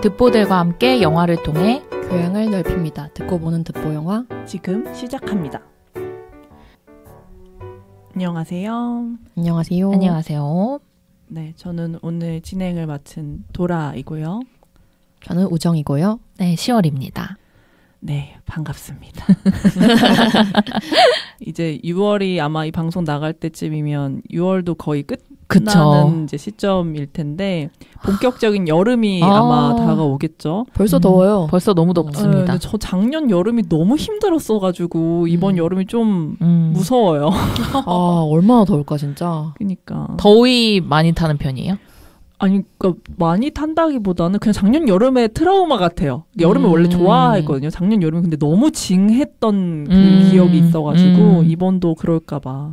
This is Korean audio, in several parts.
듣보들과 함께 영화를 통해 교양을 넓힙니다. 듣고 보는 듣보영화 지금 시작합니다. 안녕하세요. 안녕하세요. 안녕하세요. 네, 저는 오늘 진행을 맡은 도라이고요. 저는 우정이고요. 네, 10월입니다. 네, 반갑습니다. 이제 6월이 아마 이 방송 나갈 때쯤이면 6월도 거의 끝나는 이제 시점일 텐데 본격적인 여름이 아마 다가오겠죠. 벌써 더워요. 벌써 너무 덥습니다. 근데 저 작년 여름이 너무 힘들었어가지고 이번 여름이 좀 무서워요. 아, 얼마나 더울까 진짜. 그러니까 더위 많이 타는 편이에요? 아니, 그러니까 많이 탄다기보다는 그냥 작년 여름의 트라우마 같아요. 여름을 원래 좋아했거든요. 작년 여름에 근데 너무 징했던 그 기억이 있어가지고 이번도 그럴까봐.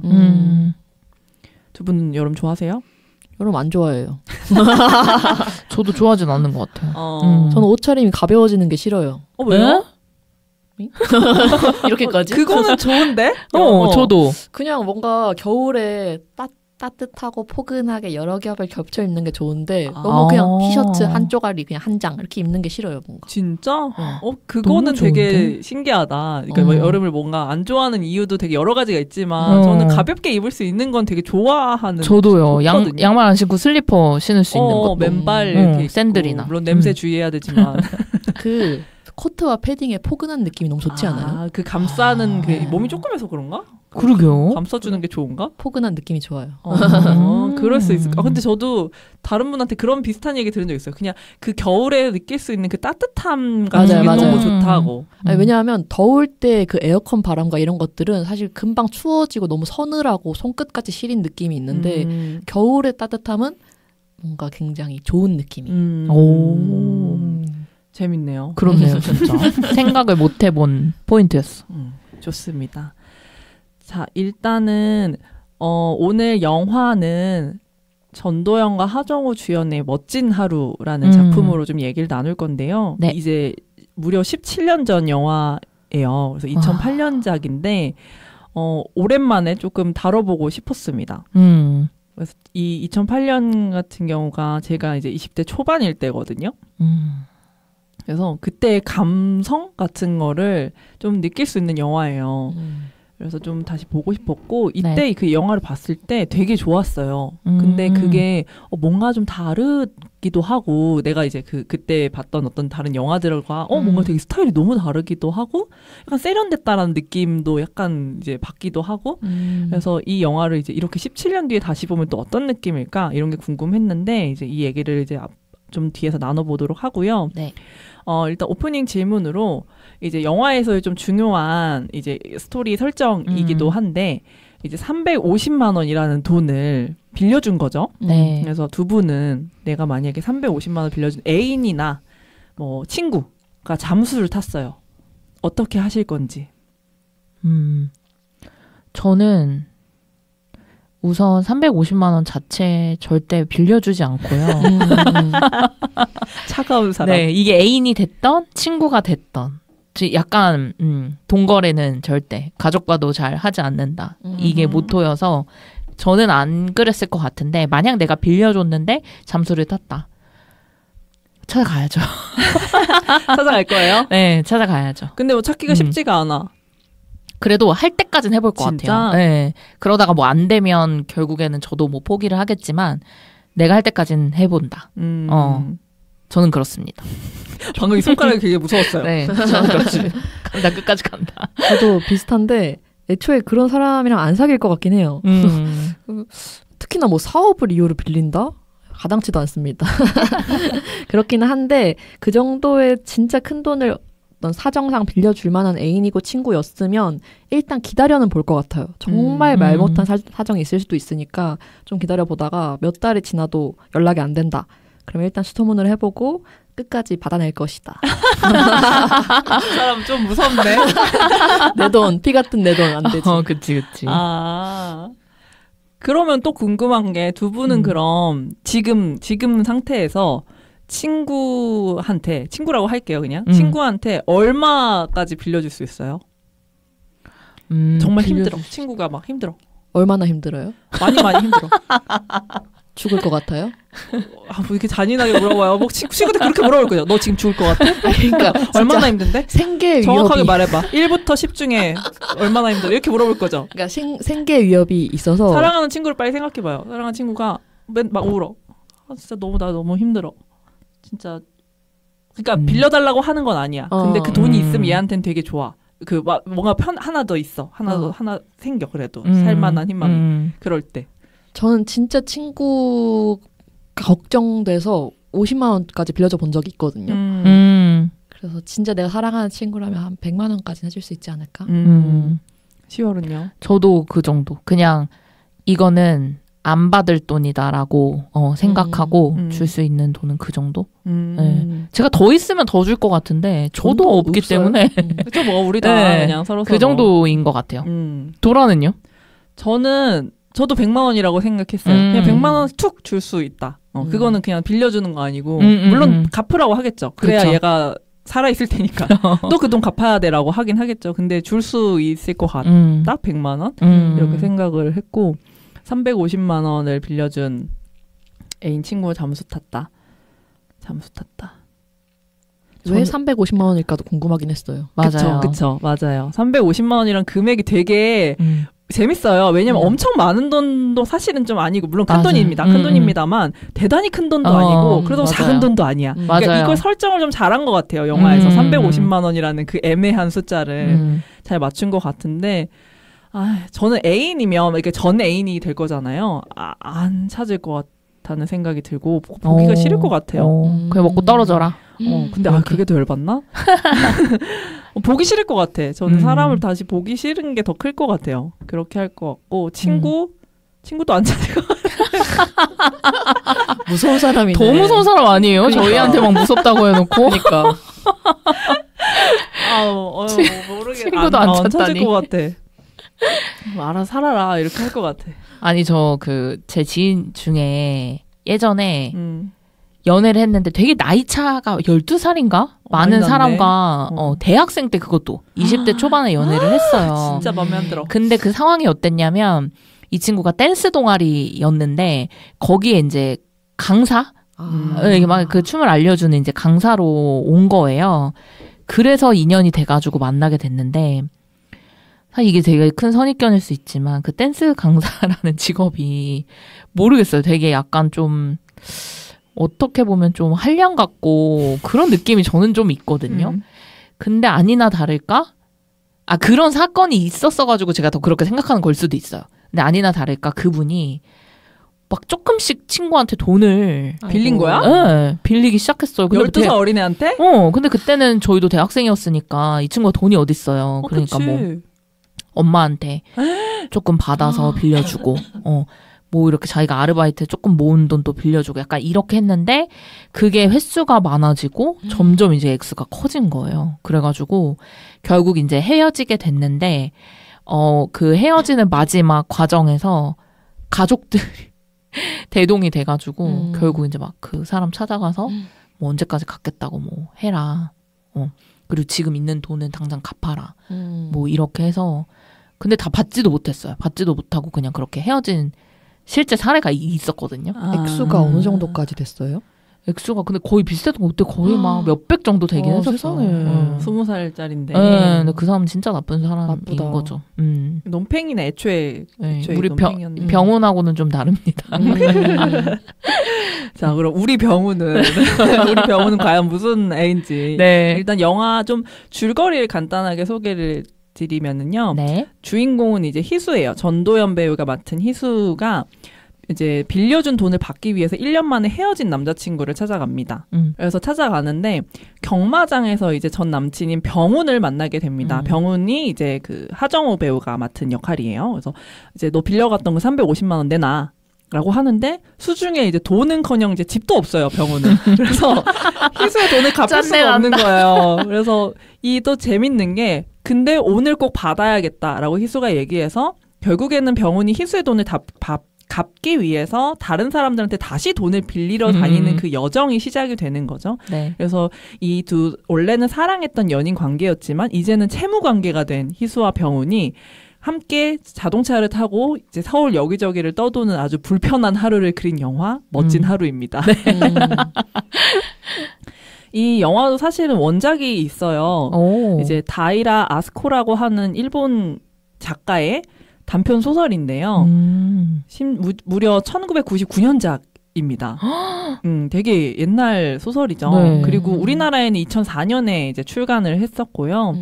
두 분은 여름 좋아하세요? 여름 안 좋아해요. 저도 좋아하진 않는 것 같아요. 저는 옷차림이 가벼워지는 게 싫어요. 왜요? 이렇게까지? 그거는 좋은데? 저도. 그냥 뭔가 겨울에 따뜻하고 포근하게 여러 겹을 겹쳐 입는 게 좋은데 너무 그냥 티셔츠 한 쪼가리 그냥 한 장 이렇게 입는 게 싫어요 뭔가. 진짜? 그거는 되게 신기하다. 그러니까 뭐 여름을 뭔가 안 좋아하는 이유도 되게 여러 가지가 있지만 저는 가볍게 입을 수 있는 건 되게 좋아하는. 저도요. 양말 안 신고 슬리퍼 신을 수 있는 것도. 맨발 이렇게 샌들이나. 물론 냄새 주의해야 되지만 그 코트와 패딩의 포근한 느낌이 너무 좋지 않아요? 그 감싸는 그 몸이 조금해서 그런가? 그러게요. 감싸주는 게 좋은가? 포근한 느낌이 좋아요. 그럴 수 있을까? 근데 저도 다른 분한테 그런 비슷한 얘기 들은 적 있어요. 그냥 그 겨울에 느낄 수 있는 그 따뜻함 같은 게 너무 좋다고. 아니, 왜냐하면 더울 때 그 에어컨 바람과 이런 것들은 사실 금방 추워지고 너무 서늘하고 손끝까지 시린 느낌이 있는데 겨울의 따뜻함은 뭔가 굉장히 좋은 느낌이. 재밌네요. 그렇네요, 진짜. 생각을 못 해본 포인트였어. 좋습니다. 자, 일단은 오늘 영화는 전도연과 하정우 주연의 멋진 하루라는 작품으로 좀 얘기를 나눌 건데요. 네. 이제 무려 17년 전 영화예요. 그래서 2008년작인데 오랜만에 조금 다뤄보고 싶었습니다. 그래서 이 2008년 같은 경우가 제가 이제 20대 초반일 때거든요. 그래서 그때의 감성 같은 거를 좀 느낄 수 있는 영화예요. 그래서 좀 다시 보고 싶었고 이때 그 영화를 봤을 때 되게 좋았어요. 근데 그게 뭔가 좀 다르기도 하고 내가 이제 그때 봤던 어떤 다른 영화들과 뭔가 되게 스타일이 너무 다르기도 하고 약간 세련됐다라는 느낌도 약간 이제 받기도 하고 그래서 이 영화를 이제 이렇게 17년 뒤에 다시 보면 또 어떤 느낌일까 이런 게 궁금했는데 이제 이 얘기를 이제 좀 뒤에서 나눠보도록 하고요. 네. 일단 오프닝 질문으로 이제 영화에서의 좀 중요한 이제 스토리 설정이기도 한데 이제 350만 원이라는 돈을 빌려준 거죠. 네. 그래서 두 분은 내가 만약에 350만 원 빌려준 애인이나 뭐 친구가 잠수를 탔어요. 어떻게 하실 건지. 저는 우선 350만 원 자체 절대 빌려주지 않고요. 차가운 사람. 네, 이게 애인이 됐던 친구가 됐던 약간 동거래는 절대 가족과도 잘 하지 않는다. 이게 모토여서 저는 안 그랬을 것 같은데 만약 내가 빌려줬는데 잠수를 탔다. 찾아가야죠. 찾아갈 거예요? 네, 찾아가야죠. 근데 뭐 찾기가 쉽지가 않아. 그래도 할 때까지는 해볼 것 진짜? 같아요. 네. 그러다가 뭐 안 되면 결국에는 저도 뭐 포기를 하겠지만 내가 할 때까지는 해본다. 저는 그렇습니다. 방금 이 손가락이 되게 무서웠어요. 네, 저는 그렇지. 간다, 끝까지 간다. 저도 비슷한데 애초에 그런 사람이랑 안 사귈 것 같긴 해요. 특히나 뭐 사업을 이유로 빌린다? 가당치도 않습니다. 그렇기는 한데 그 정도의 진짜 큰 돈을 어떤 사정상 빌려줄 만한 애인이고 친구였으면 일단 기다려는 볼 것 같아요. 정말 말 못한 사정이 있을 수도 있으니까 좀 기다려보다가 몇 달이 지나도 연락이 안 된다. 그러면 일단 수소문을 해보고 끝까지 받아낼 것이다. 그 사람 좀 무섭네. 내 돈, 피 같은 내 돈 안 되지. 그치. 그러면 또 궁금한 게 두 분은 그럼 지금 상태에서 친구한테, 친구라고 할게요, 그냥. 친구한테 얼마까지 빌려줄 수 있어요? 빌려줄 정말 힘들어. 친구가 막 힘들어. 얼마나 힘들어요? 많이 힘들어. 죽을 것 같아요? 뭐 이렇게 잔인하게 물어봐요. 뭐 친구들 그렇게 물어볼 거죠. 너 지금 죽을 것 같아? 그러니까 얼마나 힘든데? 생계 위협이 정확하게 말해봐. 1부터 10 중에 얼마나 힘들어? 이렇게 물어볼 거죠. 그러니까 생계 위협이 있어서 사랑하는 친구를 빨리 생각해봐요. 사랑하는 친구가 막 울어. 진짜 나 너무 힘들어. 진짜 그러니까 빌려달라고 하는 건 아니야. 근데 그 돈이 있으면 얘한테는 되게 좋아. 그 뭔가 하나 더 있어. 하나 생겨 그래도 살만한 희망이. 그럴 때. 저는 진짜 친구가 걱정돼서 50만 원까지 빌려줘 본 적이 있거든요. 그래서 진짜 내가 사랑하는 친구라면 한 100만 원까지는 해줄 수 있지 않을까? 10월은요? 저도 그 정도. 그냥 이거는 안 받을 돈이다라고 생각하고 줄 수 있는 돈은 그 정도. 네. 제가 더 있으면 더 줄 것 같은데 저도 없기 없어요? 때문에 그쵸 뭐 우리 다 네. 그냥 서로 그 정도인 것 같아요. 도라는요? 저도 100만 원이라고 생각했어요. 그냥 100만 원 툭 줄 수 있다. 그거는 그냥 빌려주는 거 아니고 물론 ghaf으라고 하겠죠. 그래야 그쵸. 얘가 살아있을 테니까 또 그 돈 갚아야 돼라고 하긴 하겠죠. 근데 줄 수 있을 것 같다. 100만 원? 이렇게 생각을 했고 350만 원을 빌려준 애인 친구가 잠수 탔다. 왜 350만 원일까도 궁금하긴 했어요. 맞아요. 그쵸. 맞아요. 350만 원이란 금액이 되게 재밌어요. 왜냐면 엄청 많은 돈도 사실은 좀 아니고 물론 큰 맞아요. 돈입니다. 큰 돈입니다만 대단히 큰 돈도 아니고 그래도 맞아요. 작은 돈도 아니야. 그러니까 맞아요. 이걸 설정을 좀 잘한 것 같아요. 영화에서 350만 원이라는 그 애매한 숫자를 잘 맞춘 것 같은데 저는 애인이면 이렇게 전 애인이 될 거잖아요. 안 찾을 것 같다는 생각이 들고 보기가 싫을 것 같아요. 그냥 먹고 떨어져라. 근데 그게 더 열받나? 보기 싫을 것 같아. 저는 사람을 다시 보기 싫은 게 더 클 것 같아요. 그렇게 할 것 같고 친구도 안 찾을 것 같아요. 무서운 사람이네. 더 무서운 사람 아니에요? 그러니까. 저희한테 막 무섭다고 해놓고. 그러니까. 모르겠. 친구도 안 찾을 찾다니. 것 같아. 알아 살아라 이렇게 할 것 같아. 아니 제 지인 중에 예전에 연애를 했는데 되게 나이 차가 12살인가? 많은 많이 사람과 대학생 때 그것도 20대 초반에 연애를 했어요. 진짜 마음에 안 들어. 근데 그 상황이 어땠냐면 이 친구가 댄스 동아리였는데 거기에 이제 강사? 이게 막 그 춤을 알려주는 이제 강사로 온 거예요. 그래서 인연이 돼가지고 만나게 됐는데 사실 이게 되게 큰 선입견일 수 있지만 그 댄스 강사라는 직업이 모르겠어요. 되게 약간 좀 어떻게 보면 좀 한량 같고 그런 느낌이 저는 좀 있거든요. 근데 아니나 다를까? 그런 사건이 있었어가지고 제가 더 그렇게 생각하는 걸 수도 있어요. 근데 아니나 다를까 그분이 막 조금씩 친구한테 돈을 빌린 거야? 네, 빌리기 시작했어요. 근데 12살 어린애한테? 근데 그때는 저희도 대학생이었으니까 이 친구가 돈이 어딨어요. 그러니까 그치. 뭐 엄마한테 조금 받아서 빌려주고 뭐 이렇게 자기가 아르바이트 조금 모은 돈도 빌려주고 약간 이렇게 했는데 그게 횟수가 많아지고 점점 이제 액수가 커진 거예요. 그래가지고 결국 이제 헤어지게 됐는데 그 헤어지는 마지막 과정에서 가족들이 대동이 돼가지고 결국 이제 막 그 사람 찾아가서 뭐 언제까지 갚겠다고 뭐 해라. 그리고 지금 있는 돈은 당장 갚아라. 뭐 이렇게 해서 근데 다 받지도 못했어요. 받지도 못하고 그냥 그렇게 헤어진 실제 사례가 있었거든요. 액수가 어느 정도까지 됐어요? 액수가 근데 거의 비슷했던 것 같아요. 거의 막 몇백 정도 되긴 했었어요. 20살짜리인데. 근데 그 사람은 진짜 나쁜 사람인 나쁘다. 거죠. 논팽이네 애초에 우리 논팽이었네. 병훈하고는 좀 다릅니다. 자, 그럼 우리 병훈은 과연 무슨 애인지. 네. 일단 영화 좀 줄거리를 간단하게 소개를 드리면은요. 네. 주인공은 이제 희수예요. 전도연 배우가 맡은 희수가 이제 빌려준 돈을 받기 위해서 1년 만에 헤어진 남자친구를 찾아갑니다. 그래서 찾아가는데 경마장에서 이제 전 남친인 병훈을 만나게 됩니다. 병훈이 이제 그 하정우 배우가 맡은 역할이에요. 그래서 이제 너 빌려갔던 거 350만 원 내놔. 라고 하는데 수중에 이제 돈은커녕 이제 집도 없어요. 병훈은. 그래서 희수의 돈을 갚을 수가 없는 거예요. 그래서 이 또 재밌는 게 근데 오늘 꼭 받아야겠다라고 희수가 얘기해서 결국에는 병훈이 희수의 돈을 갚기 위해서 다른 사람들한테 다시 돈을 빌리러 다니는 그 여정이 시작이 되는 거죠. 네. 그래서 이 원래는 사랑했던 연인 관계였지만 이제는 채무 관계가 된 희수와 병훈이 함께 자동차를 타고 이제 서울 여기저기를 떠도는 아주 불편한 하루를 그린 영화 멋진 하루입니다. 네. 이 영화도 사실은 원작이 있어요. 오. 이제 다이라 아스코라고 하는 일본 작가의 단편 소설인데요. 무려 1999년작입니다. 되게 옛날 소설이죠. 네. 그리고 우리나라에는 2004년에 이제 출간을 했었고요.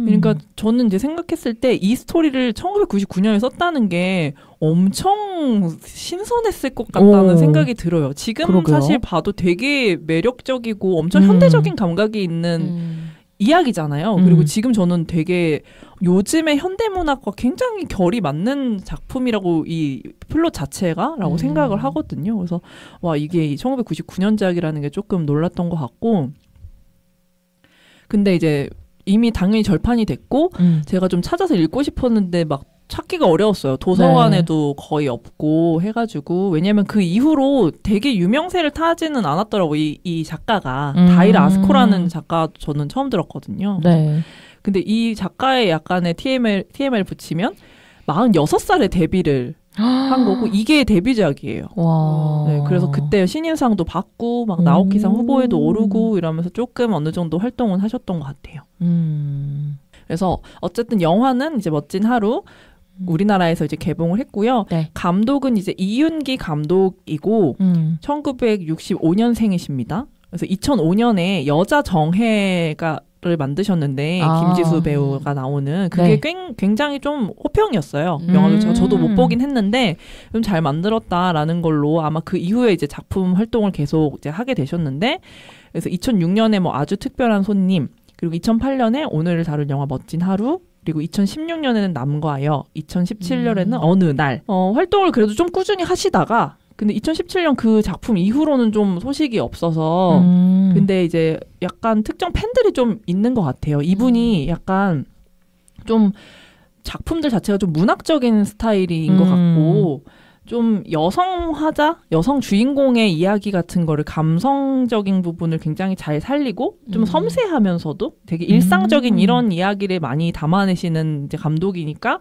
그러니까 저는 이제 생각했을 때 이 스토리를 1999년에 썼다는 게 엄청 신선했을 것 같다는 생각이 들어요. 지금 그러게요. 사실 봐도 되게 매력적이고 엄청 현대적인 감각이 있는 이야기잖아요. 그리고 지금 저는 되게 요즘의 현대문학과 굉장히 결이 맞는 작품이라고 이 플롯 자체가라고 생각을 하거든요. 그래서 와 이게 1999년작이라는 게 조금 놀랐던 것 같고 근데 이제 이미 당연히 절판이 됐고 제가 좀 찾아서 읽고 싶었는데 막 찾기가 어려웠어요. 도서관에도 네. 거의 없고 해가지고 왜냐면 그 이후로 되게 유명세를 타지는 않았더라고요. 이 작가가 다이라 아스코라는 작가 저는 처음 들었거든요. 네. 근데 이 작가의 약간의 TMI 붙이면 46살에 데뷔를 한 거고 이게 데뷔작이에요. 와. 네, 그래서 그때 신인상도 받고 막 나오키상 후보에도 오르고 이러면서 조금 어느 정도 활동은 하셨던 것 같아요. 그래서 어쨌든 영화는 이제 멋진 하루 우리나라에서 이제 개봉을 했고요. 네. 감독은 이제 이윤기 감독이고 1965년생이십니다. 그래서 2005년에 여자 정해가를 만드셨는데 김지수 배우가 나오는 그게 네. 굉장히 좀 호평이었어요. 영화도 저도 못 보긴 했는데 좀 잘 만들었다라는 걸로 아마 그 이후에 이제 작품 활동을 계속 이제 하게 되셨는데 그래서 2006년에 뭐 아주 특별한 손님 그리고 2008년에 오늘을 다룰 영화 멋진 하루 그리고 2016년에는 남과 여 2017년에는 어느 날 활동을 그래도 좀 꾸준히 하시다가 근데 2017년 그 작품 이후로는 좀 소식이 없어서 근데 이제 약간 특정 팬들이 좀 있는 것 같아요. 이분이 약간 좀 작품들 자체가 좀 문학적인 스타일인 것 같고 좀 여성 화자, 여성 주인공의 이야기 같은 거를 감성적인 부분을 굉장히 잘 살리고 좀 섬세하면서도 되게 일상적인 이런 이야기를 많이 담아내시는 이제 감독이니까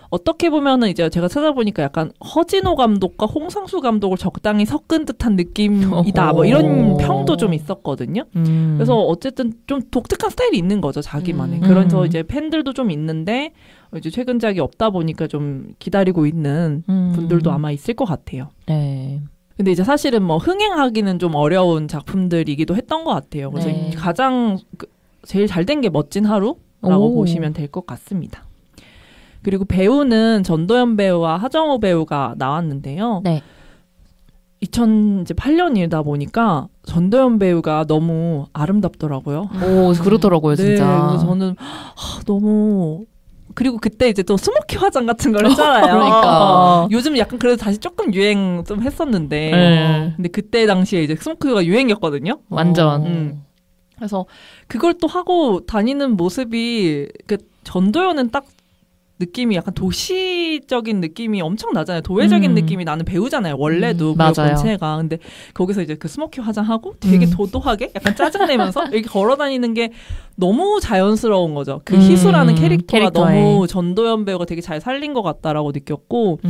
어떻게 보면은 이제 제가 찾아보니까 약간 허진호 감독과 홍상수 감독을 적당히 섞은 듯한 느낌이다. 뭐 이런 평도 좀 있었거든요. 그래서 어쨌든 좀 독특한 스타일이 있는 거죠. 자기만의. 그래서 이제 팬들도 좀 있는데 이제 최근작이 없다 보니까 좀 기다리고 있는 분들도 아마 있을 것 같아요. 네. 근데 이제 사실은 뭐 흥행하기는 좀 어려운 작품들이기도 했던 것 같아요. 그래서 네. 가장 제일 잘 된 게 멋진 하루라고 보시면 될 것 같습니다. 그리고 배우는 전도연 배우와 하정우 배우가 나왔는데요. 네. 2008년이다 보니까 전도연 배우가 너무 아름답더라고요. 오, 그렇더라고요, 진짜. 네, 그래서 저는 너무 그리고 그때 이제 또 스모키 화장 같은 걸 했잖아요. 그러니까. 요즘 약간 그래도 다시 조금 유행 좀 했었는데. 네. 근데 그때 당시에 이제 스모키가 유행이었거든요. 완전. 그래서 그걸 또 하고 다니는 모습이 그 전도연은 딱 느낌이 약간 도시적인 느낌이 엄청 나잖아요. 도회적인 느낌이 나는 배우잖아요. 원래도 그 본체가. 근데 거기서 이제 그 스모키 화장하고 되게 도도하게 약간 짜증내면서 이렇게 걸어다니는 게 너무 자연스러운 거죠. 그 희수라는 캐릭터가 너무 전도연 배우가 되게 잘 살린 것 같다라고 느꼈고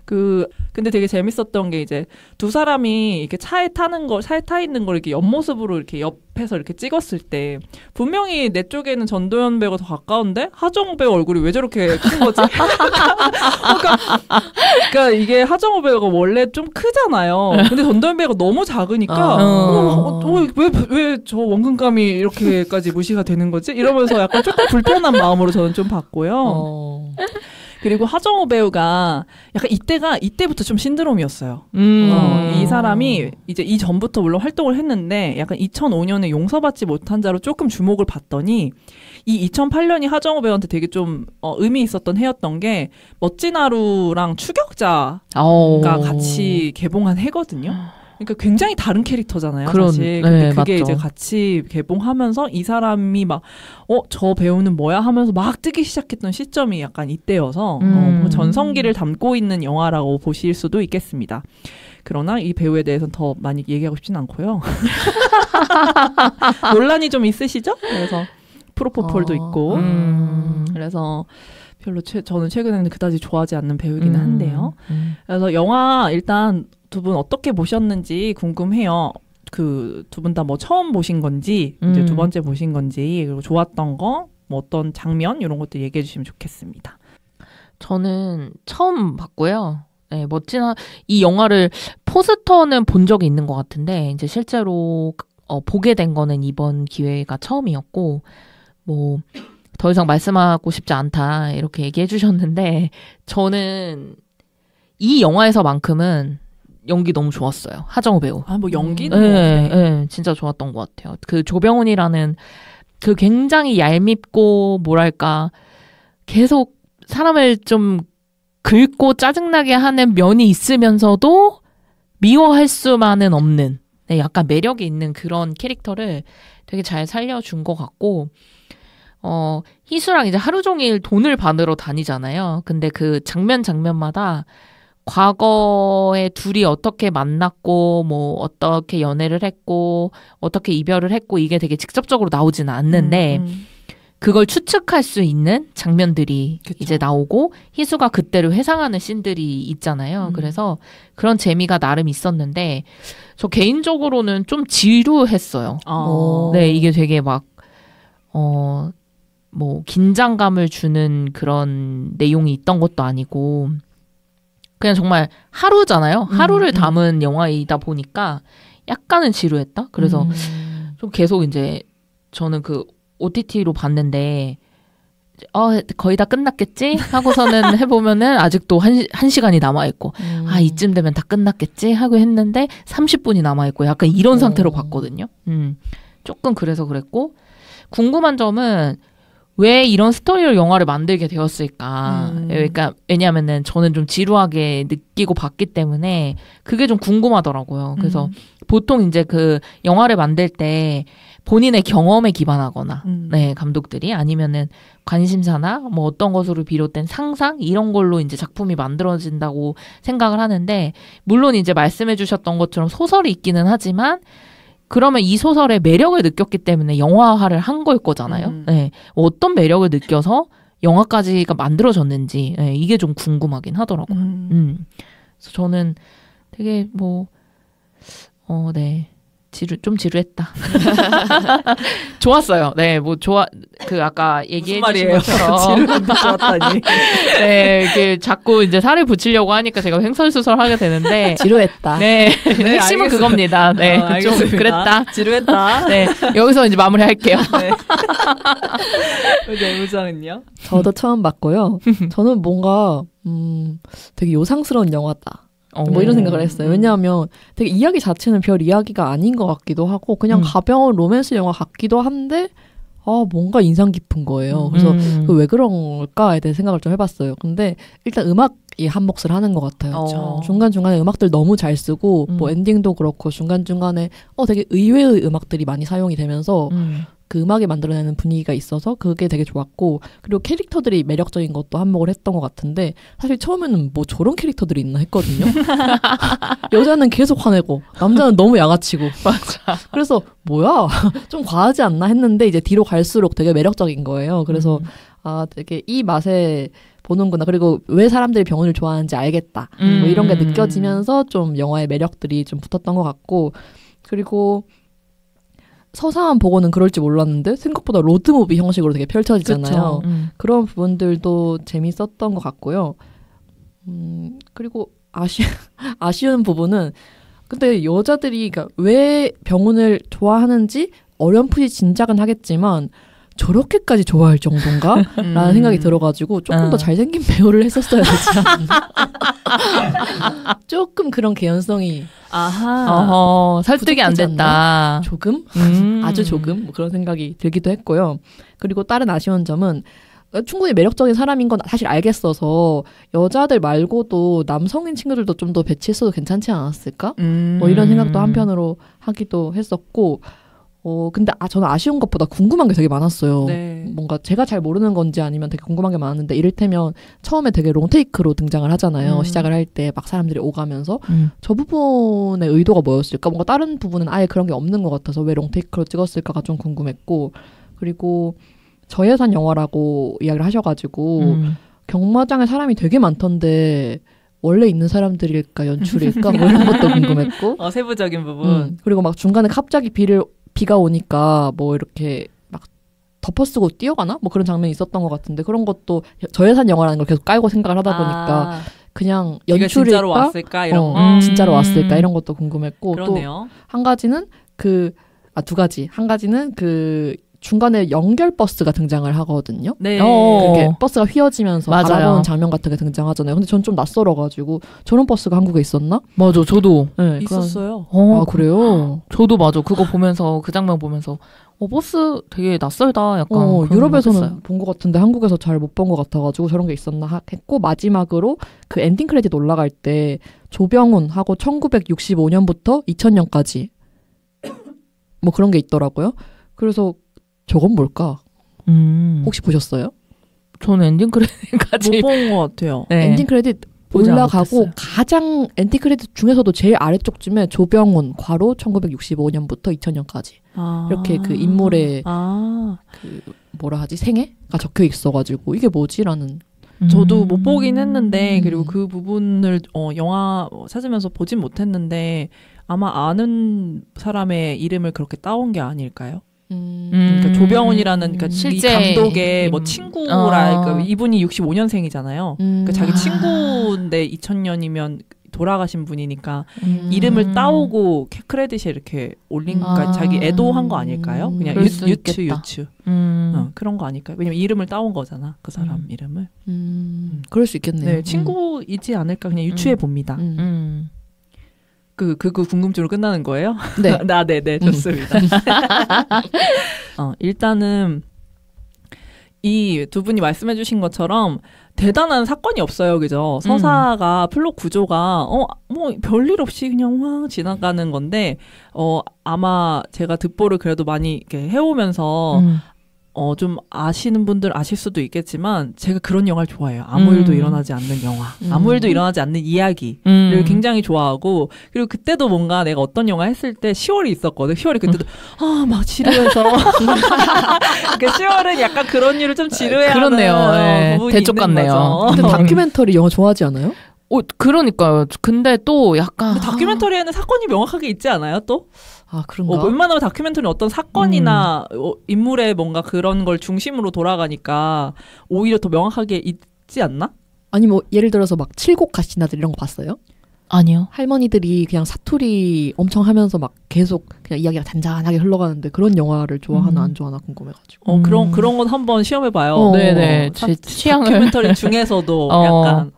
근데 되게 재밌었던 게 이제 두 사람이 이렇게 차에 타 있는 걸 이렇게 옆모습으로 이렇게 옆에서 이렇게 찍었을 때 분명히 내 쪽에는 전도연 배우가 더 가까운데 하정우 배우 얼굴이 왜 저렇게 큰 거지? 그러니까 이게 하정우 배우가 원래 좀 크잖아요. 근데 전도연 배우가 너무 작으니까 왜 저 원근감이 이렇게까지 무시가 되는 거지? 이러면서 약간 조금 불편한 마음으로 저는 좀 봤고요. 그리고 하정우 배우가 약간 이때부터 좀 신드롬이었어요. 이 사람이 이제 이전부터 물론 활동을 했는데 약간 2005년에 용서받지 못한 자로 조금 주목을 받더니 이 2008년이 하정우 배우한테 되게 좀 의미 있었던 해였던 게 멋진 하루랑 추격자가 같이 개봉한 해거든요. 그러니까 굉장히 다른 캐릭터잖아요. 사실. 근데 그게 맞죠. 이제 같이 개봉하면서 이 사람이 막 저 배우는 뭐야 하면서 막 뜨기 시작했던 시점이 약간 이때여서 전성기를 담고 있는 영화라고 보실 수도 있겠습니다. 그러나 이 배우에 대해서는 더 많이 얘기하고 싶진 않고요. 논란이 좀 있으시죠? 그래서 프로포폴도 있고 그래서 별로 저는 최근에는 그다지 좋아하지 않는 배우이기는 한데요. 그래서 영화 일단 두 분 어떻게 보셨는지 궁금해요. 그 두 분 다 뭐 처음 보신 건지 이제 두 번째 보신 건지 그리고 좋았던 거 뭐 어떤 장면 이런 것들 얘기해 주시면 좋겠습니다. 저는 처음 봤고요. 네, 이 영화를 포스터는 본 적이 있는 것 같은데 이제 실제로 보게 된 거는 이번 기회가 처음이었고 뭐 더 이상 말씀하고 싶지 않다 이렇게 얘기해 주셨는데 저는 이 영화에서만큼은 연기 너무 좋았어요. 하정우 배우. 뭐 연기는 네, 진짜 좋았던 것 같아요. 그 조병훈이라는 그 굉장히 얄밉고 뭐랄까 계속 사람을 좀 긁고 짜증나게 하는 면이 있으면서도 미워할 수만은 없는 약간 매력이 있는 그런 캐릭터를 되게 잘 살려준 것 같고 희수랑 이제 하루 종일 돈을 받으러 다니잖아요. 근데 그 장면마다 과거에 둘이 어떻게 만났고 뭐 어떻게 연애를 했고 어떻게 이별을 했고 이게 되게 직접적으로 나오지는 않는데 그걸 추측할 수 있는 장면들이 그쵸. 이제 나오고 희수가 그때를 회상하는 씬들이 있잖아요. 그래서 그런 재미가 나름 있었는데 저 개인적으로는 좀 지루했어요. 네, 이게 되게 막 뭐 긴장감을 주는 그런 내용이 있던 것도 아니고 그냥 정말 하루잖아요. 하루를 담은 영화이다 보니까 약간은 지루했다. 그래서 좀 계속 이제 저는 그 OTT로 봤는데 거의 다 끝났겠지? 하고서는 해보면은 아직도 한 시간이 남아있고 이쯤 되면 다 끝났겠지? 하고 했는데 30분이 남아있고 약간 이런 상태로 봤거든요. 조금 그래서 그랬고 궁금한 점은 왜 이런 스토리로 영화를 만들게 되었을까? 그러니까 왜냐하면은 저는 좀 지루하게 느끼고 봤기 때문에 그게 좀 궁금하더라고요. 그래서 보통 이제 그 영화를 만들 때 본인의 경험에 기반하거나, 네, 감독들이 아니면은 관심사나 뭐 어떤 것으로 비롯된 상상 이런 걸로 이제 작품이 만들어진다고 생각을 하는데 물론 이제 말씀해주셨던 것처럼 소설이 있기는 하지만. 그러면 이 소설의 매력을 느꼈기 때문에 영화화를 한 걸 거잖아요. 네. 어떤 매력을 느껴서 영화까지가 만들어졌는지 네. 이게 좀 궁금하긴 하더라고요. 그래서 저는 되게 네. 좀 지루했다. 좋았어요. 네, 아까 얘기해 주신 것처럼. 지루했다, 좋았다니. 네, 자꾸 이제 살을 붙이려고 하니까 제가 횡설수설하게 되는데. 지루했다. 네, 핵심은 알겠습니다. 그겁니다. 네, 좀 그랬다. 지루했다. 네, 여기서 이제 마무리할게요. 네. 내부장은요? 저도 처음 봤고요. 저는 뭔가, 되게 요상스러운 영화다. 뭐 이런 생각을 했어요. 왜냐하면 되게 이야기 자체는 별 이야기가 아닌 것 같기도 하고 그냥 가벼운 로맨스 영화 같기도 한데 뭔가 인상 깊은 거예요. 그래서 왜 그럴까에 대해 생각을 좀 해봤어요. 근데 일단 음악이 한 몫을 하는 것 같아요. 중간중간에 음악들 너무 잘 쓰고 뭐 엔딩도 그렇고 중간중간에 되게 의외의 음악들이 많이 사용이 되면서 그 음악이 만들어내는 분위기가 있어서 그게 되게 좋았고 그리고 캐릭터들이 매력적인 것도 한몫을 했던 것 같은데 사실 처음에는 뭐 저런 캐릭터들이 있나 했거든요. 여자는 계속 화내고 남자는 너무 양아치고 맞아. 그래서 뭐야 좀 과하지 않나 했는데 이제 뒤로 갈수록 되게 매력적인 거예요. 그래서 되게 이 맛에 보는구나. 그리고 왜 사람들이 병원을 좋아하는지 알겠다. 뭐 이런 게 느껴지면서 좀 영화의 매력들이 좀 붙었던 것 같고 그리고 서사만 보고는 그럴지 몰랐는데 생각보다 로드무비 형식으로 되게 펼쳐지잖아요. 그런 부분들도 재밌었던 것 같고요. 그리고 아쉬운 부분은 근데 여자들이 그러니까 왜 병훈을 좋아하는지 어렴풋이 짐작은 하겠지만 저렇게까지 좋아할 정도인가? 라는 생각이 들어가지고 조금 더 잘생긴 배우를 했었어야 되지 않나. 조금 그런 개연성이 설득이 안 됐다. 조금? 아주 조금? 뭐 그런 생각이 들기도 했고요. 그리고 다른 아쉬운 점은 충분히 매력적인 사람인 건 사실 알겠어서 여자들 말고도 남성인 친구들도 좀 더 배치했어도 괜찮지 않았을까? 뭐 이런 생각도 한편으로 하기도 했었고 근데 저는 아쉬운 것보다 궁금한 게 되게 많았어요. 네. 뭔가 제가 잘 모르는 건지 아니면 되게 궁금한 게 많았는데 이를테면 처음에 되게 롱테이크로 등장을 하잖아요. 시작을 할 때 막 사람들이 오가면서 저 부분의 의도가 뭐였을까? 뭔가 다른 부분은 아예 그런 게 없는 것 같아서 왜 롱테이크로 찍었을까가 좀 궁금했고 그리고 저예산 영화라고 이야기를 하셔가지고 경마장에 사람이 되게 많던데 원래 있는 사람들일까 연출일까 뭐 이런 것도 궁금했고 세부적인 부분. 그리고 막 중간에 갑자기 비가 오니까 뭐 이렇게 막 덮어쓰고 뛰어가나 뭐 그런 장면이 있었던 것 같은데 그런 것도 저예산 영화라는 걸 계속 깔고 생각을 하다 보니까 그냥 연출일까 진짜로 왔을까 이런 거 진짜로 왔을까 이런 것도 궁금했고 그러네요. 또 한 가지는 두 가지 한 가지는 그 중간에 연결 버스가 등장을 하거든요. 네. 그렇게 버스가 휘어지면서 맞아요. 바라보는 장면 같은 게 등장하잖아요. 근데 전 좀 낯설어가지고 저런 버스가 한국에 있었나? 맞아, 저도 네, 있었어요. 아 그래요? 저도 맞아. 그거 보면서 그 장면 보면서 버스 되게 낯설다. 약간 유럽에서는 본 것 같은데 한국에서 잘 못 본 것 같아가지고 저런 게 있었나 했고 마지막으로 그 엔딩 크레딧 올라갈 때 조병훈하고 1965년부터 2000년까지 뭐 그런 게 있더라고요. 그래서 저건 뭘까? 혹시 보셨어요? 저는 엔딩 크레딧까지 못 본 것 같아요. 네. 엔딩 크레딧 올라가고 가장 엔딩 크레딧 중에서도 제일 아래쪽쯤에 조병훈 괄호 1965년부터 2000년까지 이렇게 그 인물의 그 뭐라 하지 생애가 적혀 있어가지고 이게 뭐지라는 저도 못 보긴 했는데 그리고 그 부분을 영화 찾으면서 보진 못했는데 아마 아는 사람의 이름을 그렇게 따온 게 아닐까요? 그러니까 조병훈이라는 그러니까 실제 이 감독의 뭐 친구라 그러니까 이분이 65년생이잖아요. 그러니까 자기 친구인데 2000년이면 돌아가신 분이니까 이름을 따오고 크레딧에 이렇게 올린 그러니까 자기 애도한 거 아닐까요? 그냥 유추 그런 거 아닐까요? 왜냐면 이름을 따온 거잖아 그 사람 이름을. 그럴 수 있겠네요. 네, 친구이지 않을까 그냥 유추해 봅니다. 그 궁금증으로 끝나는 거예요? 네. 네, 좋습니다. 일단은 이 두 분이 말씀해 주신 것처럼 대단한 사건이 없어요. 그죠? 서사가 플롯 구조가 뭐 별일 없이 그냥 확 지나가는 건데 아마 제가 득보를 그래도 많이 이렇게 해오면서 좀 아시는 분들 아실 수도 있겠지만 제가 그런 영화를 좋아해요. 아무 일도 일어나지 않는 영화. 아무 일도 일어나지 않는 이야기를 굉장히 좋아하고 그리고 그때도 뭔가 내가 어떤 영화 했을 때 10월이 있었거든. 10월이 그때도 막 지루해서 그 10월은 약간 그런 일을 좀 지루해하는 그렇네요. 네. 부분이 대쪽 있는 같네요. 거죠. 근데 다큐멘터리 영화 좋아하지 않아요? 그러니까요. 근데 또 약간 근데 다큐멘터리에는 사건이 명확하게 있지 않아요? 또? 그런가? 웬만하면 다큐멘터리는 어떤 사건이나 인물의 뭔가 그런 걸 중심으로 돌아가니까 오히려 더 명확하게 있지 않나? 아니 뭐 예를 들어서 막 칠곡 가시나들 이런 거 봤어요? 아니요. 할머니들이 그냥 사투리 엄청 하면서 막 계속 그냥 이야기가 잔잔하게 흘러가는데 그런 영화를 좋아하나 안 좋아하나 궁금해가지고. 그런 건 한번 시험해봐요. 네네. 제 취향을. 다큐멘터리 중에서도 약간.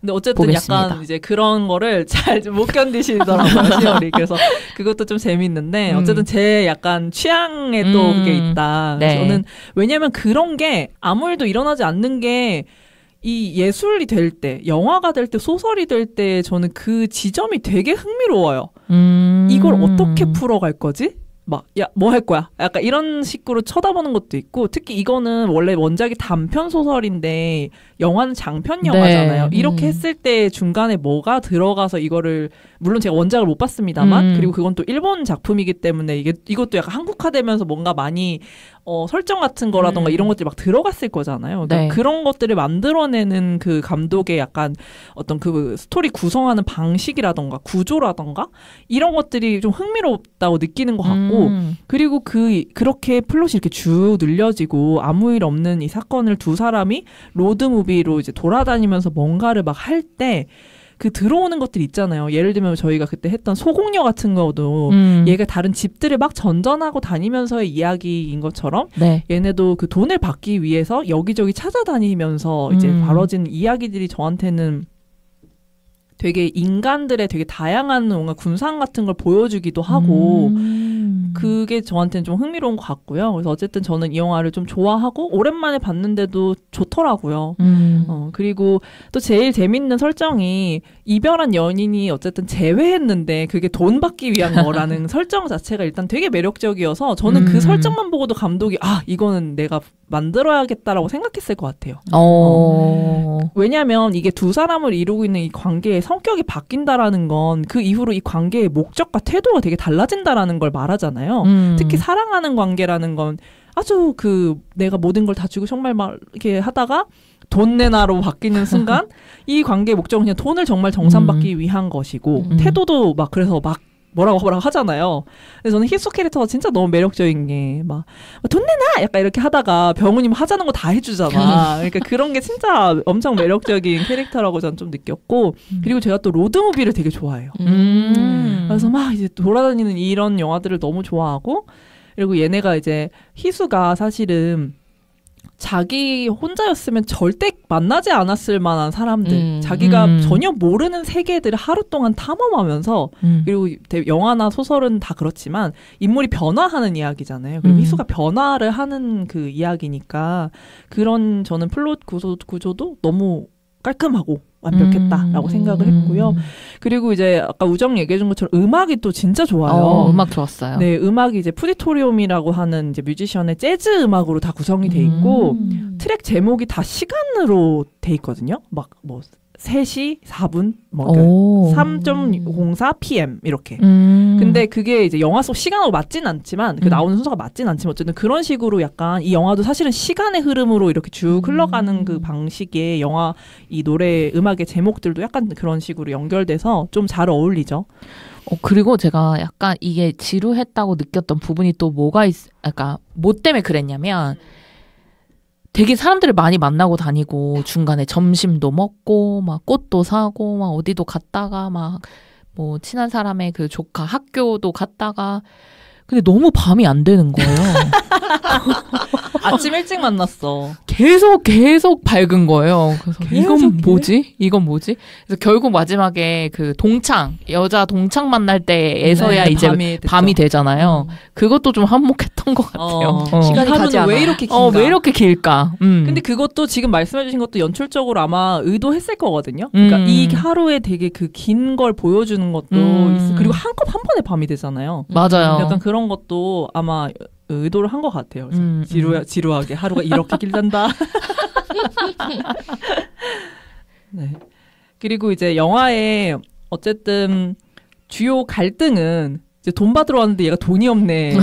근데 어쨌든 보겠습니다. 약간 이제 그런 거를 잘 못 견디시더라고요, 시월이. 그래서 그것도 좀 재밌는데, 어쨌든 제 약간 취향에 또 그게 있다. 네. 저는, 왜냐면 그런 게 아무 일도 일어나지 않는 게 이 예술이 될 때, 영화가 될 때, 소설이 될 때 저는 그 지점이 되게 흥미로워요. 이걸 어떻게 풀어갈 거지? 막, 뭐 할 거야? 약간 이런 식으로 쳐다보는 것도 있고, 특히 이거는 원래 원작이 단편 소설인데, 영화는 장편 영화잖아요. 네. 이렇게 했을 때 중간에 뭐가 들어가서 이거를, 물론 제가 원작을 못 봤습니다만, 그리고 그건 또 일본 작품이기 때문에 이것도 약간 한국화되면서 뭔가 많이, 설정 같은 거라던가 이런 것들이 막 들어갔을 거잖아요. 네. 그런 것들을 만들어내는 그 감독의 약간 어떤 그 스토리 구성하는 방식이라던가 구조라던가 이런 것들이 좀 흥미롭다고 느끼는 것 같고 그리고 그렇게 플롯이 이렇게 쭉 늘려지고 아무 일 없는 이 사건을 두 사람이 로드무비로 이제 돌아다니면서 뭔가를 막 할 때 그 들어오는 것들 있잖아요. 예를 들면 저희가 그때 했던 소공녀 같은 거도 얘가 다른 집들을 막 전전하고 다니면서의 이야기인 것처럼 네. 얘네도 그 돈을 받기 위해서 여기저기 찾아다니면서 이제 벌어진 이야기들이 저한테는 되게 인간들의 되게 다양한 뭔가 군상 같은 걸 보여주기도 하고 그게 저한테는 좀 흥미로운 것 같고요. 그래서 어쨌든 저는 이 영화를 좀 좋아하고 오랜만에 봤는데도 좋더라고요. 그리고 또 제일 재밌는 설정이 이별한 연인이 어쨌든 재회했는데 그게 돈 받기 위한 거라는 설정 자체가 일단 되게 매력적이어서 저는 그 설정만 보고도 감독이 이거는 내가 만들어야겠다라고 생각했을 것 같아요. 왜냐하면 이게 두 사람을 이루고 있는 이 관계의 성격이 바뀐다라는 건 그 이후로 이 관계의 목적과 태도가 되게 달라진다라는 걸 말하잖아요. 특히 사랑하는 관계라는 건 아주 내가 모든 걸 다 주고 정말 막 이렇게 하다가 돈 내놔로 바뀌는 순간 이 관계의 목적은 그냥 돈을 정말 정산받기 위한 것이고 태도도 막 그래서 막 뭐라고 하잖아요. 근데 저는 희수 캐릭터가 진짜 너무 매력적인 게 막 돈 내놔 약간 이렇게 하다가 병훈이 하자는 거 다 해주잖아. 그러니까 그런 게 진짜 엄청 매력적인 캐릭터라고 저는 좀 느꼈고 그리고 제가 또 로드무비를 되게 좋아해요. 그래서 막 이제 돌아다니는 이런 영화들을 너무 좋아하고 그리고 얘네가 이제 희수가 사실은 자기 혼자였으면 절대 만나지 않았을 만한 사람들, 자기가 전혀 모르는 세계들을 하루 동안 탐험하면서 그리고 영화나 소설은 다 그렇지만 인물이 변화하는 이야기잖아요. 그리고 희수가 변화를 하는 그 이야기니까 그런 저는 플롯 구조도 너무 깔끔하고 완벽했다라고 생각을 했고요. 그리고 이제 아까 우정 얘기해준 것처럼 음악이 또 진짜 좋아요. 음악 좋았어요. 네, 음악이 이제 푸디토리움이라고 하는 이제 뮤지션의 재즈 음악으로 다 구성이 돼 있고 트랙 제목이 다 시간으로 돼 있거든요. 막 뭐 3시 4분 뭐 3.04 PM 이렇게. 근데 그게 이제 영화 속 시간하고 맞진 않지만 그 나오는 순서가 맞진 않지만 어쨌든 그런 식으로 약간 이 영화도 사실은 시간의 흐름으로 이렇게 쭉 흘러가는 그 방식의 영화 이 노래 음악의 제목들도 약간 그런 식으로 연결돼서 좀 잘 어울리죠. 그리고 제가 약간 이게 지루했다고 느꼈던 부분이 또 그러니까 뭐 때문에 그랬냐면 되게 사람들을 많이 만나고 다니고 중간에 점심도 먹고 막 꽃도 사고 막 어디도 갔다가 막 뭐 친한 사람의 그 조카 학교도 갔다가 근데 너무 밤이 안 되는 거예요. 아침 일찍 만났어. 계속 밝은 거예요. 그래서 이건 뭐지? 그래서 결국 마지막에 그 여자 동창 만날 때에서야 네, 이제 밤이 되잖아요. 그것도 좀 한몫했던 것 같아요. 시간이 가지 않아. 왜 이렇게 길까? 왜 이렇게 길까? 근데 그것도 지금 말씀해주신 것도 연출적으로 아마 의도했을 거거든요. 그러니까 이 하루에 되게 그 긴 걸 보여주는 것도 그리고 한 번에 밤이 되잖아요. 맞아요. 약간 그런 것도 아마 의도를 한 것 같아요. 지루하게 하루가 이렇게 길단다. 네. 그리고 이제 영화에 어쨌든 주요 갈등은 이제 돈 받으러 왔는데 얘가 돈이 없네예요.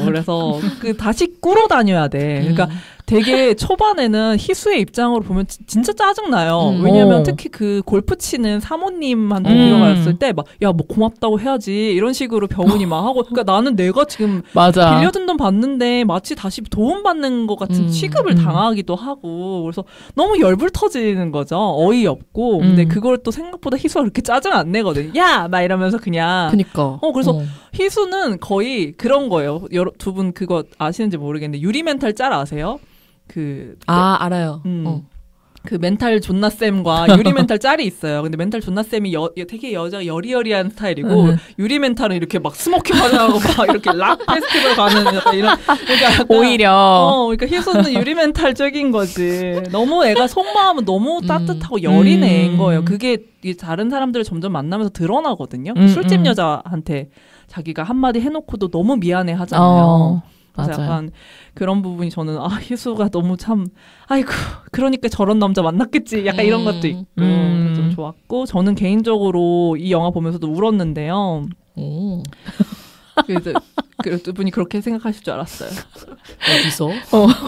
그래서 다시 꾸러 다녀야 돼. 그러니까 되게 초반에는 희수의 입장으로 보면 진짜 짜증나요. 왜냐면 특히 그 골프 치는 사모님한테 빌려갔을 때 막 야 뭐 고맙다고 해야지 이런 식으로 병훈이 막 하고 그러니까 나는 내가 지금 맞아. 빌려준 돈 받는데 마치 다시 도움받는 것 같은 취급을 당하기도 하고 그래서 너무 열불 터지는 거죠. 어이없고 근데 그걸 또 생각보다 희수가 그렇게 짜증 안 내거든. 야! 막 이러면서 그냥 그래서 희수는 거의 그런 거예요. 두 분 그거 아시는지 모르겠는데 유리 멘탈 짤 아세요? 알아요. 그 멘탈 존나쌤과 유리 멘탈 짤이 있어요. 근데 멘탈 존나쌤이 되게 여자가 여리여리한 스타일이고 유리 멘탈은 이렇게 막 스모킹 화장하고 막 이렇게 락 페스티벌 가는 약간 이런 그러니까 약간, 오히려 그러니까 희수는 유리 멘탈적인 거지. 너무 애가 속마음은 너무 따뜻하고 여린 애인 거예요. 그게 다른 사람들을 점점 만나면서 드러나거든요. 술집 여자한테 자기가 한마디 해놓고도 너무 미안해 하잖아요. 그래서 맞아요. 약간 그런 부분이 저는 희수가 너무 참 아이고 그러니까 저런 남자 만났겠지 약간 이런 것도 있고 좀 좋았고 저는 개인적으로 이 영화 보면서도 울었는데요. 그래서 두 분이 그렇게 생각하실 줄 알았어요. 어디서?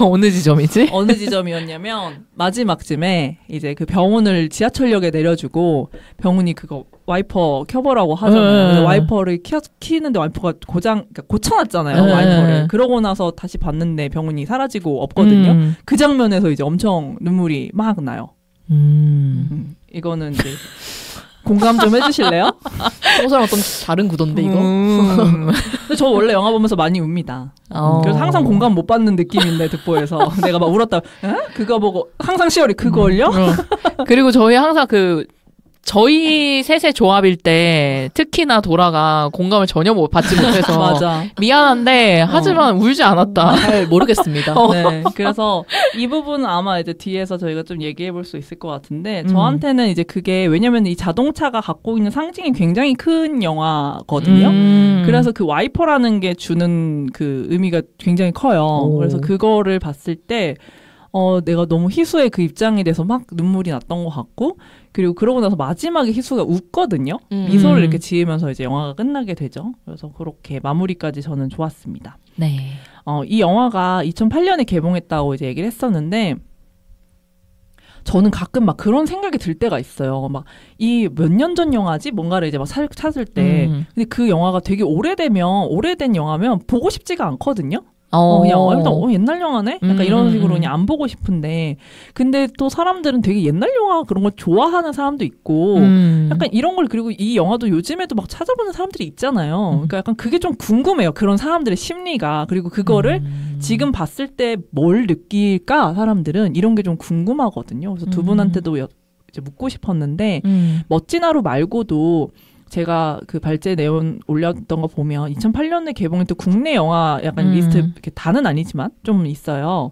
어느 지점이지? 어느 지점이었냐면 마지막쯤에 이제 그 병훈을 지하철역에 내려주고 병훈이 그거 와이퍼 켜보라고 하잖아요. 와이퍼를 키는데 와이퍼가 그러니까 고쳐놨잖아요. 와이퍼를. 그러고 나서 다시 봤는데 병훈이 사라지고 없거든요. 그 장면에서 이제 엄청 눈물이 막 나요. 이거는 이제 공감 좀 해주실래요? 평소랑 어떤 다른 구도인데 이거? 근데 저 원래 영화 보면서 많이 웁니다. 그래서 항상 공감 못 받는 느낌인데 득보에서 내가 막 울었다. 그거 보고 항상 시월이 그걸요? 그리고 저희 항상 저희 셋의 조합일 때 특히나 도라가 공감을 전혀 받지 못해서 맞아. 미안한데 하지만 울지 않았다. 잘 모르겠습니다. 네, 그래서 이 부분은 아마 이제 뒤에서 저희가 좀 얘기해 볼 수 있을 것 같은데 저한테는 이제 그게 왜냐면 이 자동차가 갖고 있는 상징이 굉장히 큰 영화거든요. 그래서 그 와이퍼라는 게 주는 그 의미가 굉장히 커요. 그래서 그거를 봤을 때 내가 너무 희수의 그 입장에 대해서 막 눈물이 났던 것 같고, 그리고 그러고 나서 마지막에 희수가 웃거든요. 미소를 이렇게 지으면서 이제 영화가 끝나게 되죠. 그래서 그렇게 마무리까지 저는 좋았습니다. 네. 이 영화가 2008년에 개봉했다고 이제 얘기를 했었는데 저는 가끔 막 그런 생각이 들 때가 있어요. 막 이 몇 년 전 영화지? 뭔가를 이제 막 찾을 때. 근데 그 영화가 되게 오래된 영화면 보고 싶지가 않거든요. 그냥 일단 옛날 영화네? 약간 이런 식으로 그냥 안 보고 싶은데 근데 또 사람들은 되게 옛날 영화 그런 걸 좋아하는 사람도 있고 약간 이런 걸 그리고 이 영화도 요즘에도 막 찾아보는 사람들이 있잖아요. 그러니까 약간 그게 좀 궁금해요. 그런 사람들의 심리가. 그리고 그거를 지금 봤을 때 뭘 느낄까? 사람들은 이런 게 좀 궁금하거든요. 그래서 두 분한테도 이제 묻고 싶었는데 멋진 하루 말고도 제가 그 발제 내용 올렸던 거 보면 2008년에 개봉했던 국내 영화 약간 리스트 이렇게 다는 아니지만 좀 있어요.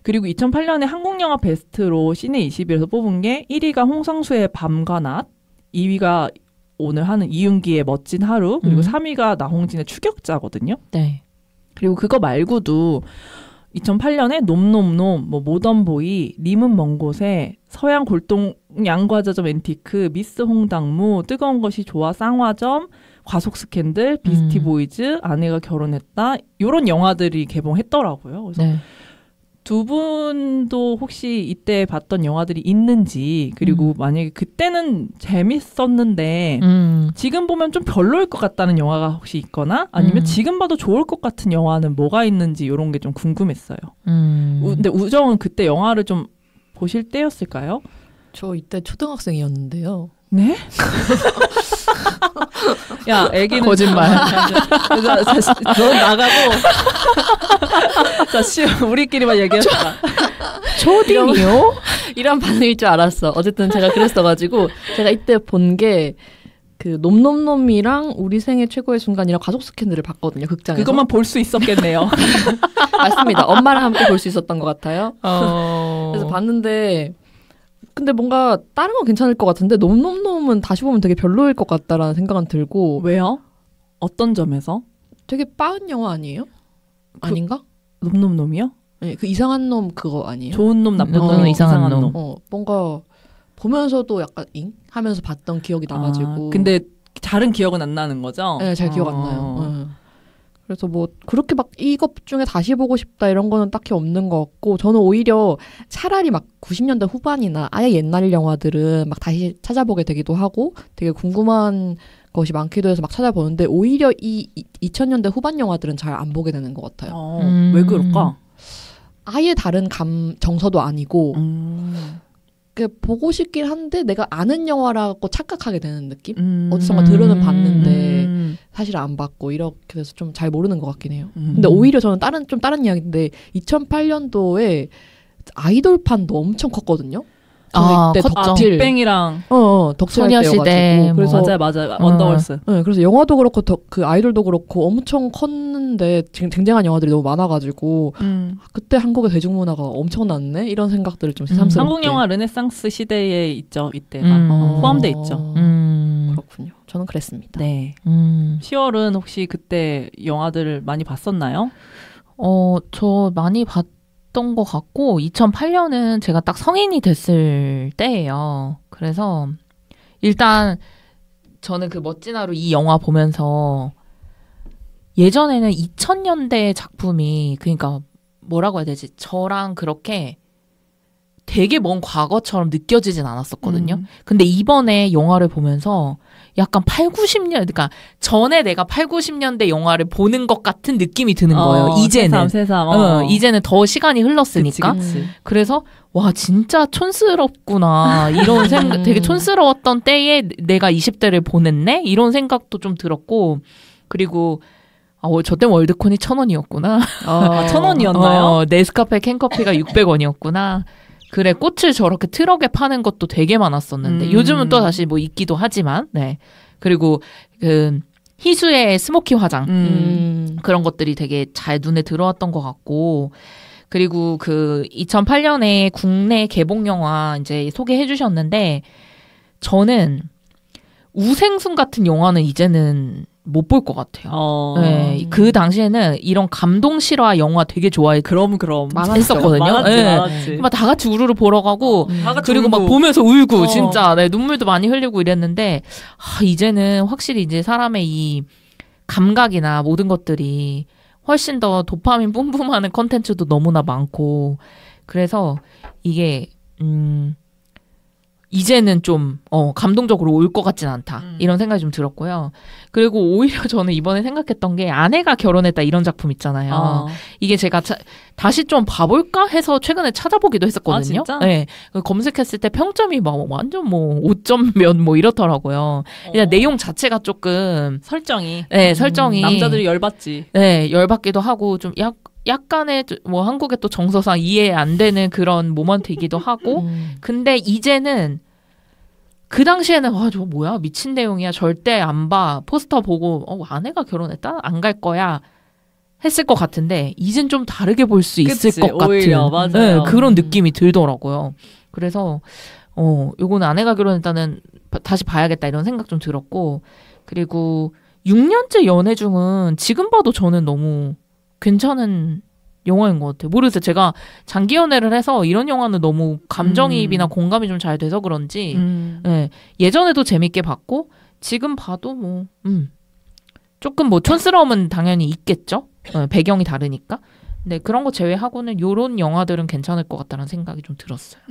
그리고 2008년에 한국 영화 베스트로 시네 21에서 뽑은 게 1위가 홍상수의 밤과 낮, 2위가 오늘 하는 이윤기의 멋진 하루, 그리고 3위가 나홍진의 추격자거든요. 네. 그리고 그거 말고도 2008년에 놈놈놈, 뭐 모던보이, 님은 먼 곳에, 서양 골동 양과자점 앤티크, 미스 홍당무, 뜨거운 것이 좋아 쌍화점, 과속 스캔들, 비스티 보이즈, 아내가 결혼했다 이런 영화들이 개봉했더라고요. 그래서 네. 두 분도 혹시 이때 봤던 영화들이 있는지 그리고 만약에 그때는 재밌었는데 지금 보면 좀 별로일 것 같다는 영화가 혹시 있거나 아니면 지금 봐도 좋을 것 같은 영화는 뭐가 있는지 이런 게 좀 궁금했어요. 근데 우정은 그때 영화를 좀 보실 때였을까요? 저 이때 초등학생이었는데요. 네? 야, 애기는 거짓말. 너 나가고. 자, 우리끼리만 얘기했다. 초딩이요? 이런 반응일 줄 알았어. 어쨌든 제가 그랬어가지고 제가 이때 본 게 그 놈놈놈이랑 우리 생애 최고의 순간이랑 가족 스캔들을 봤거든요. 극장에서. 그것만 볼 수 있었겠네요. 맞습니다. 엄마랑 함께 볼 수 있었던 것 같아요. 그래서 봤는데 근데 뭔가 다른 건 괜찮을 것 같은데 놈놈놈은 다시 보면 되게 별로일 것 같다라는 생각은 들고. 왜요? 어떤 점에서? 되게 빠은 영화 아니에요? 아닌가? 놈놈놈이요? 네, 그 이상한 놈 그거 아니에요? 좋은 놈 나쁜 놈 이상한 놈. 뭔가 보면서도 약간 잉? 하면서 봤던 기억이 나가지고. 근데 잘은 기억은 안 나는 거죠? 네, 잘 기억 안 나요. 그래서 뭐 그렇게 막 이것 중에 다시 보고 싶다 이런 거는 딱히 없는 것 같고 저는 오히려 차라리 막 90년대 후반이나 아예 옛날 영화들은 막 다시 찾아보게 되기도 하고 되게 궁금한 것이 많기도 해서 막 찾아보는데 오히려 이 2000년대 후반 영화들은 잘 안 보게 되는 것 같아요. 왜 그럴까? 아예 다른 정서도 아니고 보고 싶긴 한데 내가 아는 영화라고 착각하게 되는 느낌? 어디선가 들어는 봤는데 사실 안 봤고 이렇게 돼서 좀 잘 모르는 것 같긴 해요. 근데 오히려 저는 다른 이야기인데 2008년도에 아이돌판도 엄청 컸거든요. 컸죠. 빅뱅이랑 소녀시대 그래서 맞아요. 원더걸스. 네, 그래서 영화도 그렇고 그 아이돌도 그렇고 엄청 컸는데 지금 쟁쟁한 영화들이 너무 많아가지고 그때 한국의 대중문화가 엄청났네 이런 생각들을 좀 새삼스럽게. 한국 영화 르네상스 시대에 있죠. 이때가 포함돼 있죠. 그렇군요. 저는 그랬습니다. 네. 10월은 혹시 그때 영화들을 많이 봤었나요? 저 많이 봤던 것 같고 2008년은 제가 딱 성인이 됐을 때예요. 그래서 일단 저는 그 멋진 하루 이 영화 보면서 예전에는 2000년대 작품이 그러니까 뭐라고 해야 되지? 저랑 그렇게 되게 먼 과거처럼 느껴지진 않았었거든요. 근데 이번에 영화를 보면서 약간 8, 90년, 그러니까 전에 내가 8, 90년대 영화를 보는 것 같은 느낌이 드는 거예요. 이제는. 새삼. 이제는 더 시간이 흘렀으니까. 그치. 그래서 와 진짜 촌스럽구나. 이런 생각, 되게 촌스러웠던 때에 내가 20대를 보냈네? 이런 생각도 좀 들었고 그리고 저 때 월드콘이 1,000원이었구나. 1,000원이었나요? 네스카페 캔커피가 600원이었구나. 그래 꽃을 저렇게 트럭에 파는 것도 되게 많았었는데 요즘은 또 다시 뭐 있기도 하지만 네 그리고 그 희수의 스모키 화장 그런 것들이 되게 잘 눈에 들어왔던 것 같고 그리고 그 2008년에 국내 개봉 영화 이제 소개해 주셨는데 저는 우생순 같은 영화는 이제는 못 볼 것 같아요. 네, 그 당시에는 이런 감동 실화 영화 되게 그럼 많았었거든요. 많았지. 막 다 같이 우르르 보러 가고 그리고 막 보면서 울고 진짜 눈물도 많이 흘리고 이랬는데 이제는 확실히 이제 사람의 이 감각이나 모든 것들이 훨씬 더 도파민 뿜뿜하는 컨텐츠도 너무나 많고 그래서 이게 이제는 좀 감동적으로 올 것 같진 않다. 이런 생각이 좀 들었고요. 그리고 오히려 저는 이번에 생각했던 게 아내가 결혼했다 이런 작품 있잖아요. 이게 제가 다시 좀 봐볼까 해서 최근에 찾아보기도 했었거든요. 진짜? 네. 검색했을 때 평점이 막 완전 뭐 5점 몇 뭐 이렇더라고요. 그냥 내용 자체가 조금 설정이 남자들이 열받지. 네, 열받기도 하고 좀 약간의 뭐 한국의 또 정서상 이해 안 되는 그런 모먼트이기도 하고 근데 이제는 그 당시에는 저거 뭐야 미친 내용이야 절대 안 봐 포스터 보고 아내가 결혼했다 안 갈 거야 했을 것 같은데 이젠 좀 다르게 볼 수 있을 것 오히려, 같은 맞아요. 네, 그런 느낌이 들더라고요. 그래서 요거는 아내가 결혼했다는 다시 봐야겠다 이런 생각 좀 들었고 그리고 6년째 연애 중은 지금 봐도 저는 너무 괜찮은 영화인 것 같아요. 모르겠어요. 제가 장기 연애를 해서 이런 영화는 너무 감정이입이나 공감이 좀 잘 돼서 그런지 네, 예전에도 재밌게 봤고 지금 봐도 뭐 조금 뭐 촌스러움은 당연히 있겠죠. 배경이 다르니까. 근데 그런 거 제외하고는 요런 영화들은 괜찮을 것 같다는 생각이 좀 들었어요.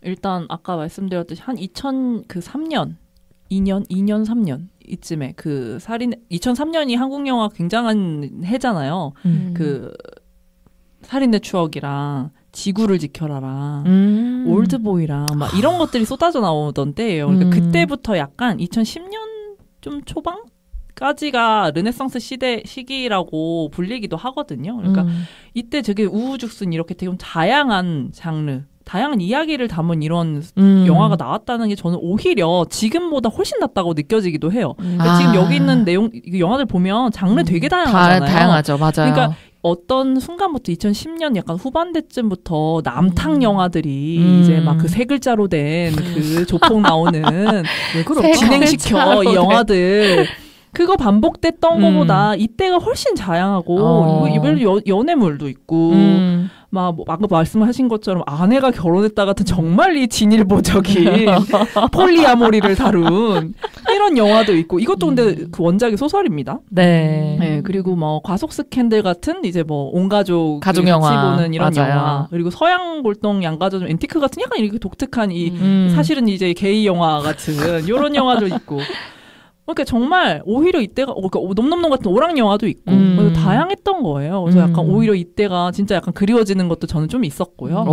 일단 아까 말씀드렸듯이 한 2003년 2년 3년 이쯤에 그 2003년이 한국 영화 굉장한 해잖아요. 그 살인의 추억이랑 지구를 지켜라랑 올드보이랑 막 이런 것들이 쏟아져 나오던 때예요. 그러니까 그때부터 약간 2010년 좀 초반까지가 르네상스 시기라고 불리기도 하거든요. 그러니까 이때 되게 우후죽순 이렇게 되게 다양한 장르 다양한 이야기를 담은 이런 영화가 나왔다는 게 저는 오히려 지금보다 훨씬 낫다고 느껴지기도 해요. 그러니까 지금 여기 있는 내용, 영화들 보면 장르 되게 다양하잖아요. 다양하죠. 맞아요. 그러니까 어떤 순간부터 2010년 약간 후반대쯤부터 남탕 영화들이 이제 막 그 세 글자로 된 그 조폭 나오는 진행시켜 이 영화들. 그거 반복됐던 거보다 이때가 훨씬 다양하고 이번에 연애물도 있고 막 아까 말씀하신 것처럼 아내가 결혼했다 같은 정말 이 진일보적인 폴리아모리를 다룬 이런 영화도 있고 이것도 근데 그 원작이 소설입니다. 네. 그리고 뭐 과속 스캔들 같은 이제 뭐 온 가족 영화 보는 이런 맞아요. 영화 그리고 서양 골동 양가족 앤티크 같은 약간 이렇게 독특한 이 사실은 이제 게이 영화 같은 이런 영화도 있고. 그러니까 정말 오히려 이때가 넘넘넘 같은 오락 영화도 있고 그래서 다양했던 거예요. 그래서 약간 오히려 이때가 진짜 약간 그리워지는 것도 저는 좀 있었고요.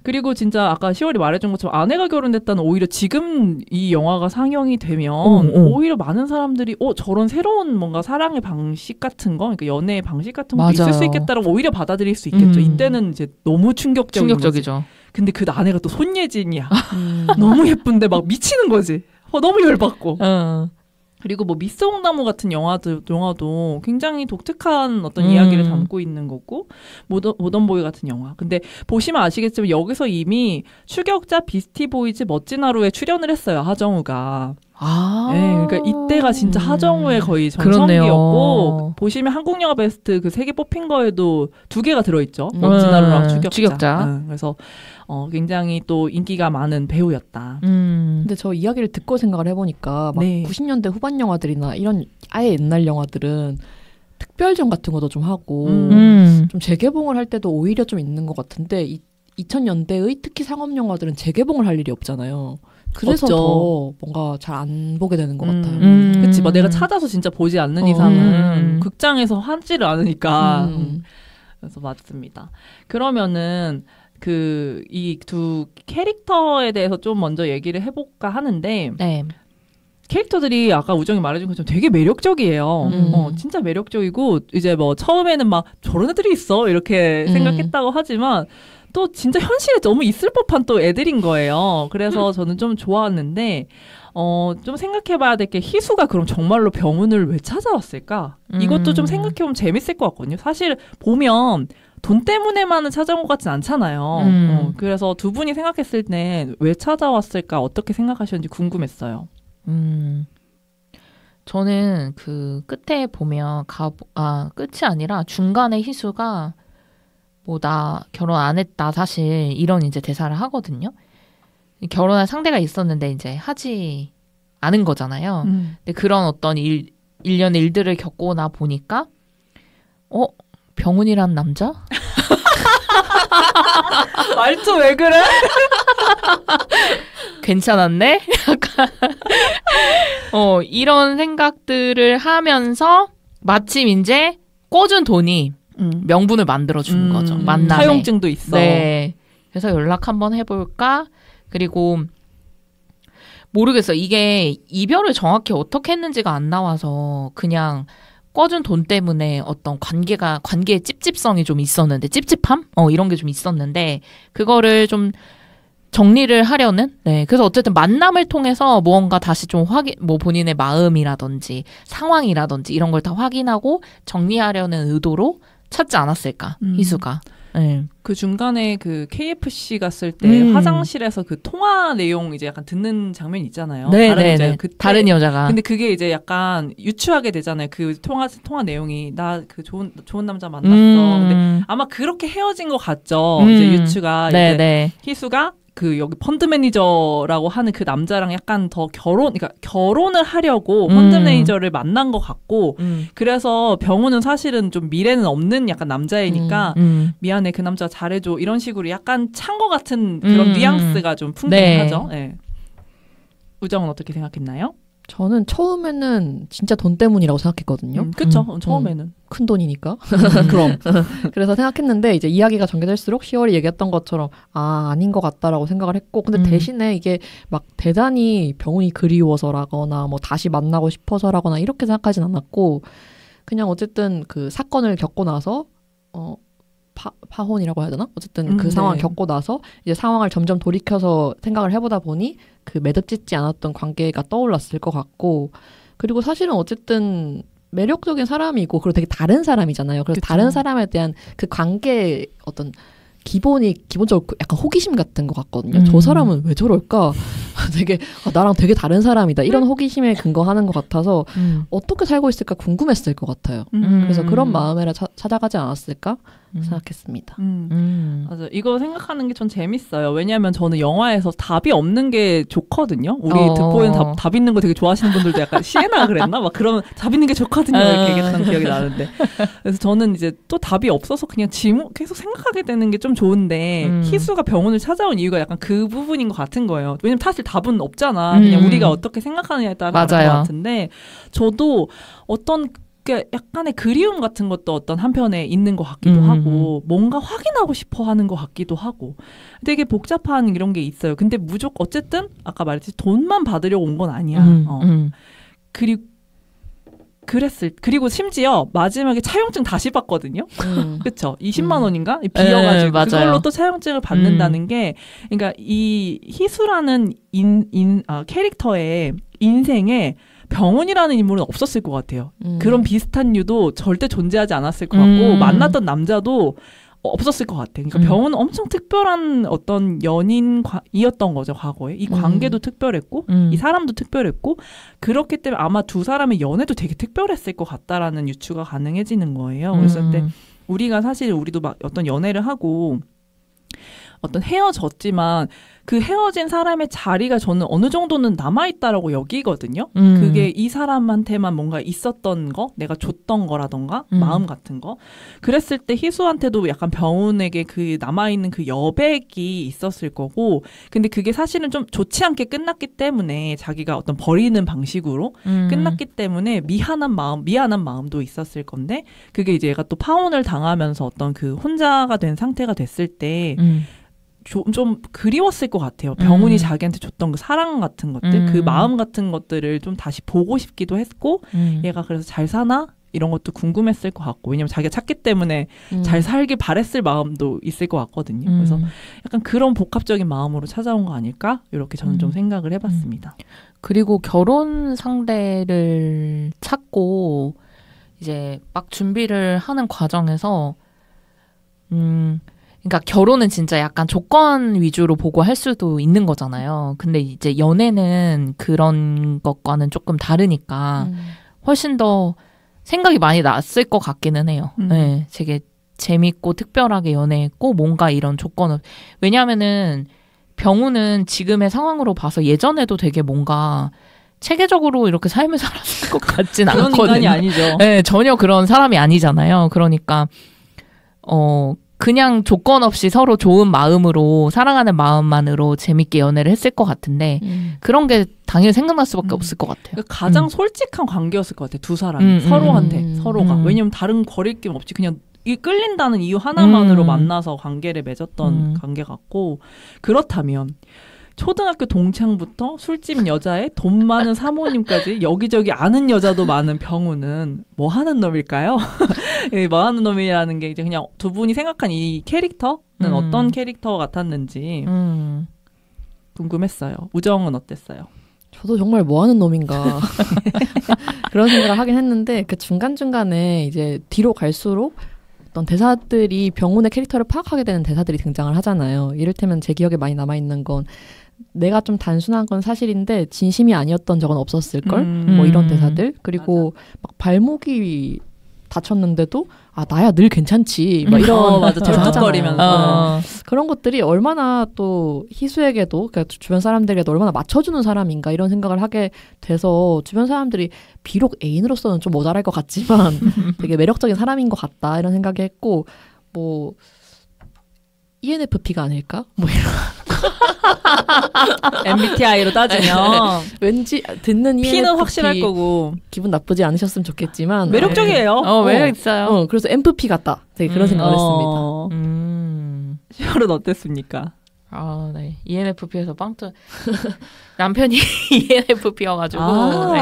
그리고 진짜 아까 10월이 말해준 것처럼 아내가 결혼했다는 오히려 지금 이 영화가 상영이 되면 오히려 많은 사람들이 저런 새로운 뭔가 사랑의 방식 같은 거 그러니까 연애의 방식 같은 것도 있을 수 있겠다라고 오히려 받아들일 수 있겠죠. 이때는 이제 너무 충격적이죠. 근데 그 아내가 또 손예진이야. 너무 예쁜데 막 미치는 거지. 너무 열받고. 그리고 뭐 미스홍나무 같은 영화도 굉장히 독특한 어떤 이야기를 담고 있는 거고 모던보이 같은 영화. 근데 보시면 아시겠지만 여기서 이미 추격자 비스티보이즈 멋진 하루에 출연을 했어요. 하정우가. 네, 그러니까 이때가 진짜 하정우의 거의 전성기였고 보시면 한국 영화 베스트 그 3개 뽑힌 거에도 2개가 들어있죠. 멋진 하루랑 추격자. 그래서 굉장히 또 인기가 많은 배우였다. 근데 저 이야기를 듣고 생각을 해보니까 막 90년대 후반 영화들이나 이런 아예 옛날 영화들은 특별전 같은 것도 좀 하고 좀 재개봉을 할 때도 오히려 좀 있는 것 같은데 2000년대의 특히 상업 영화들은 재개봉을 할 일이 없잖아요. 그래서 없죠. 더 뭔가 잘 안 보게 되는 것 같아요. 그치, 내가 찾아서 진짜 보지 않는 이상은 극장에서 하지를 않으니까. 그래서 맞습니다. 그러면은 이 두 캐릭터에 대해서 좀 먼저 얘기를 해볼까 하는데 캐릭터들이 아까 우정이 말해준 것처럼 되게 매력적이에요. 진짜 매력적이고 이제 뭐 처음에는 막 저런 애들이 있어 이렇게 생각했다고 하지만 또 진짜 현실에 너무 있을 법한 또 애들인 거예요. 그래서 저는 좀 좋았는데 좀 생각해봐야 될 게 희수가 그럼 정말로 병훈을 왜 찾아왔을까? 이것도 좀 생각해보면 재밌을 것 같거든요. 사실 보면 돈 때문에만은 찾아온 것 같진 않잖아요. 그래서 두 분이 생각했을 때 왜 찾아왔을까 어떻게 생각하셨는지 궁금했어요. 저는 그 끝에 보면 끝이 아니라 중간에 희수가 뭐 나 결혼 안 했다 사실 이런 이제 대사를 하거든요. 결혼할 상대가 있었는데 이제 하지 않은 거잖아요. 근데 그런 어떤 일련의 일들을 겪고 나 보니까 병훈이란 남자? 말투 왜 그래? 괜찮았네? 약간 이런 생각들을 하면서 마침 이제 꿔준 돈이 명분을 만들어주는 거죠. 만남에. 사용증도 있어. 네. 그래서 연락 한번 해볼까? 그리고 모르겠어. 이게 이별을 정확히 어떻게 했는지가 안 나와서 그냥 꿔준 돈 때문에 어떤 관계의 찝찝성이 좀 있었는데, 찝찝함? 이런 게 좀 있었는데, 그거를 좀 정리를 하려는? 네. 그래서 어쨌든 만남을 통해서 무언가 다시 좀 본인의 마음이라든지 상황이라든지 이런 걸 다 확인하고 정리하려는 의도로 찾지 않았을까, 희수가. 네. 그 중간에 그 KFC 갔을 때 화장실에서 그 통화 내용 이제 약간 듣는 장면 있잖아요. 네네네. 다른 여자가. 근데 그게 이제 약간 유추하게 되잖아요. 그 통화 내용이 나 그 좋은 남자 만났어. 근데 아마 그렇게 헤어진 것 같죠. 이제 유추가 이제 희수가 그 여기 펀드 매니저라고 하는 그 남자랑 약간 더 그러니까 결혼을 하려고 펀드 매니저를 만난 것 같고 그래서 병우는 사실은 좀 미래는 없는 약간 남자애니까 미안해 그 남자 잘해줘 이런 식으로 약간 찬 것 같은 그런 뉘앙스가 좀 풍부하죠. 네. 네. 우정은 어떻게 생각했나요? 저는 처음에는 진짜 돈 때문이라고 생각했거든요. 그쵸. 처음에는. 큰 돈이니까. 그럼. 그래서 생각했는데 이제 이야기가 전개될수록 10월이 얘기했던 것처럼 아닌 것 같다라고 생각을 했고 근데 대신에 이게 막 대단히 병훈이 그리워서라거나 뭐 다시 만나고 싶어서라거나 이렇게 생각하진 않았고 그냥 어쨌든 그 사건을 겪고 나서 파혼이라고 해야 되나? 어쨌든 그 상황을 겪고 나서 이제 상황을 점점 돌이켜서 생각을 해보다 보니 그 매듭짓지 않았던 관계가 떠올랐을 것 같고 그리고 사실은 어쨌든 매력적인 사람이고 그리고 되게 다른 사람이잖아요. 그래서 그쵸. 다른 사람에 대한 그 관계의 어떤 기본적으로 약간 호기심 같은 것 같거든요. 저 사람은 왜 저럴까? 되게 나랑 되게 다른 사람이다. 이런 호기심에 근거하는 것 같아서 어떻게 살고 있을까 궁금했을 것 같아요. 그래서 그런 마음에라 찾아가지 않았을까 생각했습니다. 맞아. 이거 생각하는 게 전 재밌어요. 왜냐하면 저는 영화에서 답이 없는 게 좋거든요. 우리 듣보에는 답 있는 거 되게 좋아하시는 분들도 약간 시에나 그랬나? 막 그러면 답 있는 게 좋거든요. 이렇게 얘기했던 기억이 나는데. 그래서 저는 이제 또 답이 없어서 그냥 계속 생각하게 되는 게 좀 좋은데 희수가 병원을 찾아온 이유가 약간 그 부분인 것 같은 거예요. 왜냐면 사실 답은 없잖아. 그냥 우리가 어떻게 생각하느냐에 따라 다른 것 같은데 저도 어떤 약간의 그리움 같은 것도 어떤 한편에 있는 것 같기도 하고 뭔가 확인하고 싶어 하는 것 같기도 하고 되게 복잡한 이런 게 있어요. 근데 무조건 어쨌든 아까 말했듯이 돈만 받으려고 온 건 아니야. 그리고 심지어 마지막에 차용증 다시 받거든요. 그쵸? 20만 원인가? 비어가지고 그걸로 또 차용증을 받는다는 게 그러니까 이 희수라는 캐릭터의 인생에 병훈이라는 인물은 없었을 것 같아요. 그런 비슷한 유도 절대 존재하지 않았을 것 같고 만났던 남자도 없었을 것 같아요. 그러니까 병훈은 엄청 특별한 어떤 연인이었던 거죠. 과거에. 이 관계도 특별했고 이 사람도 특별했고 그렇기 때문에 아마 두 사람의 연애도 되게 특별했을 것 같다라는 유추가 가능해지는 거예요. 그래서 그때 우리도 막 어떤 연애를 하고 어떤 헤어졌지만 그 헤어진 사람의 자리가 저는 어느 정도는 남아있다라고 여기거든요. 그게 이 사람한테만 뭔가 있었던 거, 내가 줬던 거라던가 마음 같은 거. 그랬을 때 희수한테도 약간 병훈에게 그 남아있는 그 여백이 있었을 거고 근데 그게 사실은 좀 좋지 않게 끝났기 때문에 자기가 어떤 버리는 방식으로 끝났기 때문에 미안한 마음도 있었을 건데 그게 이제 얘가 또 파혼을 당하면서 어떤 그 혼자가 된 상태가 됐을 때 좀 그리웠을 것 같아요. 병훈이 자기한테 줬던 그 사랑 같은 것들, 그 마음 같은 것들을 좀 다시 보고 싶기도 했고, 얘가 그래서 잘 사나? 이런 것도 궁금했을 것 같고, 왜냐면 자기가 찾기 때문에 잘 살길 바랬을 마음도 있을 것 같거든요. 그래서 약간 그런 복합적인 마음으로 찾아온 거 아닐까? 이렇게 저는 좀 생각을 해봤습니다. 그리고 결혼 상대를 찾고, 이제 막 준비를 하는 과정에서, 그러니까 결혼은 진짜 약간 조건 위주로 보고 할 수도 있는 거잖아요. 근데 이제 연애는 그런 것과는 조금 다르니까 훨씬 더 생각이 많이 났을 것 같기는 해요. 네, 되게 재밌고 특별하게 연애했고 뭔가 이런 조건을 왜냐하면은 병우는 지금의 상황으로 봐서 예전에도 되게 뭔가 체계적으로 이렇게 삶을 살았을 것 같진 그런 않거든요. 인간이 아니죠. 네, 전혀 그런 사람이 아니잖아요. 그러니까 그냥 조건 없이 서로 좋은 마음으로 사랑하는 마음만으로 재밌게 연애를 했을 것 같은데 그런 게 당연히 생각날 수밖에 없을 것 같아요. 그러니까 가장 솔직한 관계였을 것 같아요. 두 사람이 서로한테 서로가 왜냐면 다른 거리낌 없이 그냥 이 끌린다는 이유 하나만으로 만나서 관계를 맺었던 관계 같고 그렇다면 초등학교 동창부터 술집 여자에 돈 많은 사모님까지 여기저기 아는 여자도 많은 병우는 뭐 하는 놈일까요? 뭐 하는 놈이라는 게 이제 그냥 두 분이 생각한 이 캐릭터는 어떤 캐릭터 같았는지 궁금했어요. 우정은 어땠어요? 저도 정말 뭐 하는 놈인가 그런 생각을 하긴 했는데 그 중간중간에 이제 뒤로 갈수록 어떤 대사들이 병훈의 캐릭터를 파악하게 되는 대사들이 등장을 하잖아요. 이를테면 제 기억에 많이 남아있는 건 내가 좀 단순한 건 사실인데 진심이 아니었던 적은 없었을걸? 뭐 이런 대사들. 그리고 막 발목이 다쳤는데도 아 나야 늘 괜찮지 막 이런 맞아 절뚝거리면서 그런 것들이 얼마나 또 희수에게도 그러니까 주변 사람들에게도 얼마나 맞춰주는 사람인가 이런 생각을 하게 돼서 주변 사람들이 비록 애인으로서는 좀 모자랄 것 같지만 되게 매력적인 사람인 것 같다 이런 생각이 했고 뭐 ENFP가 아닐까? 뭐 이런 MBTI로 따지면 왠지 듣는 ENFP P는 확실할 거고 기분 나쁘지 않으셨으면 좋겠지만 매력적이에요. 매력 있어요. 그래서 MFP 같다. 되게 그런 생각을 했습니다. 시월은 어땠습니까? 네. ENFP에서 빵터 남편이 ENFP여가지고 네.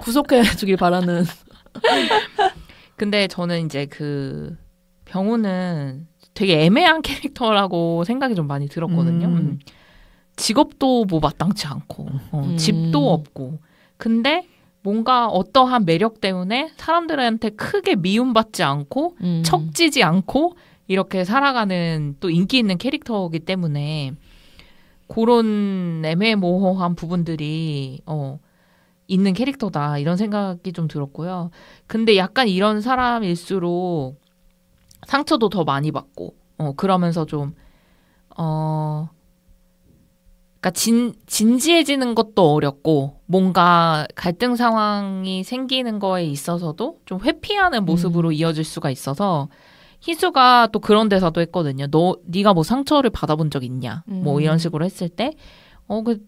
구속해 주길 바라는. 근데 저는 이제 그 병우는 되게 애매한 캐릭터라고 생각이 좀 많이 들었거든요. 직업도 뭐 마땅치 않고 집도 없고 근데 뭔가 어떠한 매력 때문에 사람들한테 크게 미움받지 않고 척지지 않고 이렇게 살아가는 또 인기 있는 캐릭터이기 때문에 그런 애매모호한 부분들이 있는 캐릭터다 이런 생각이 좀 들었고요. 근데 약간 이런 사람일수록 상처도 더 많이 받고, 그러면서 좀, 그러니까 진지해지는 것도 어렵고, 뭔가 갈등 상황이 생기는 거에 있어서도 좀 회피하는 모습으로 이어질 수가 있어서, 희수가 또 그런 대사도 했거든요. 네가 뭐 상처를 받아본 적 있냐? 뭐 이런 식으로 했을 때,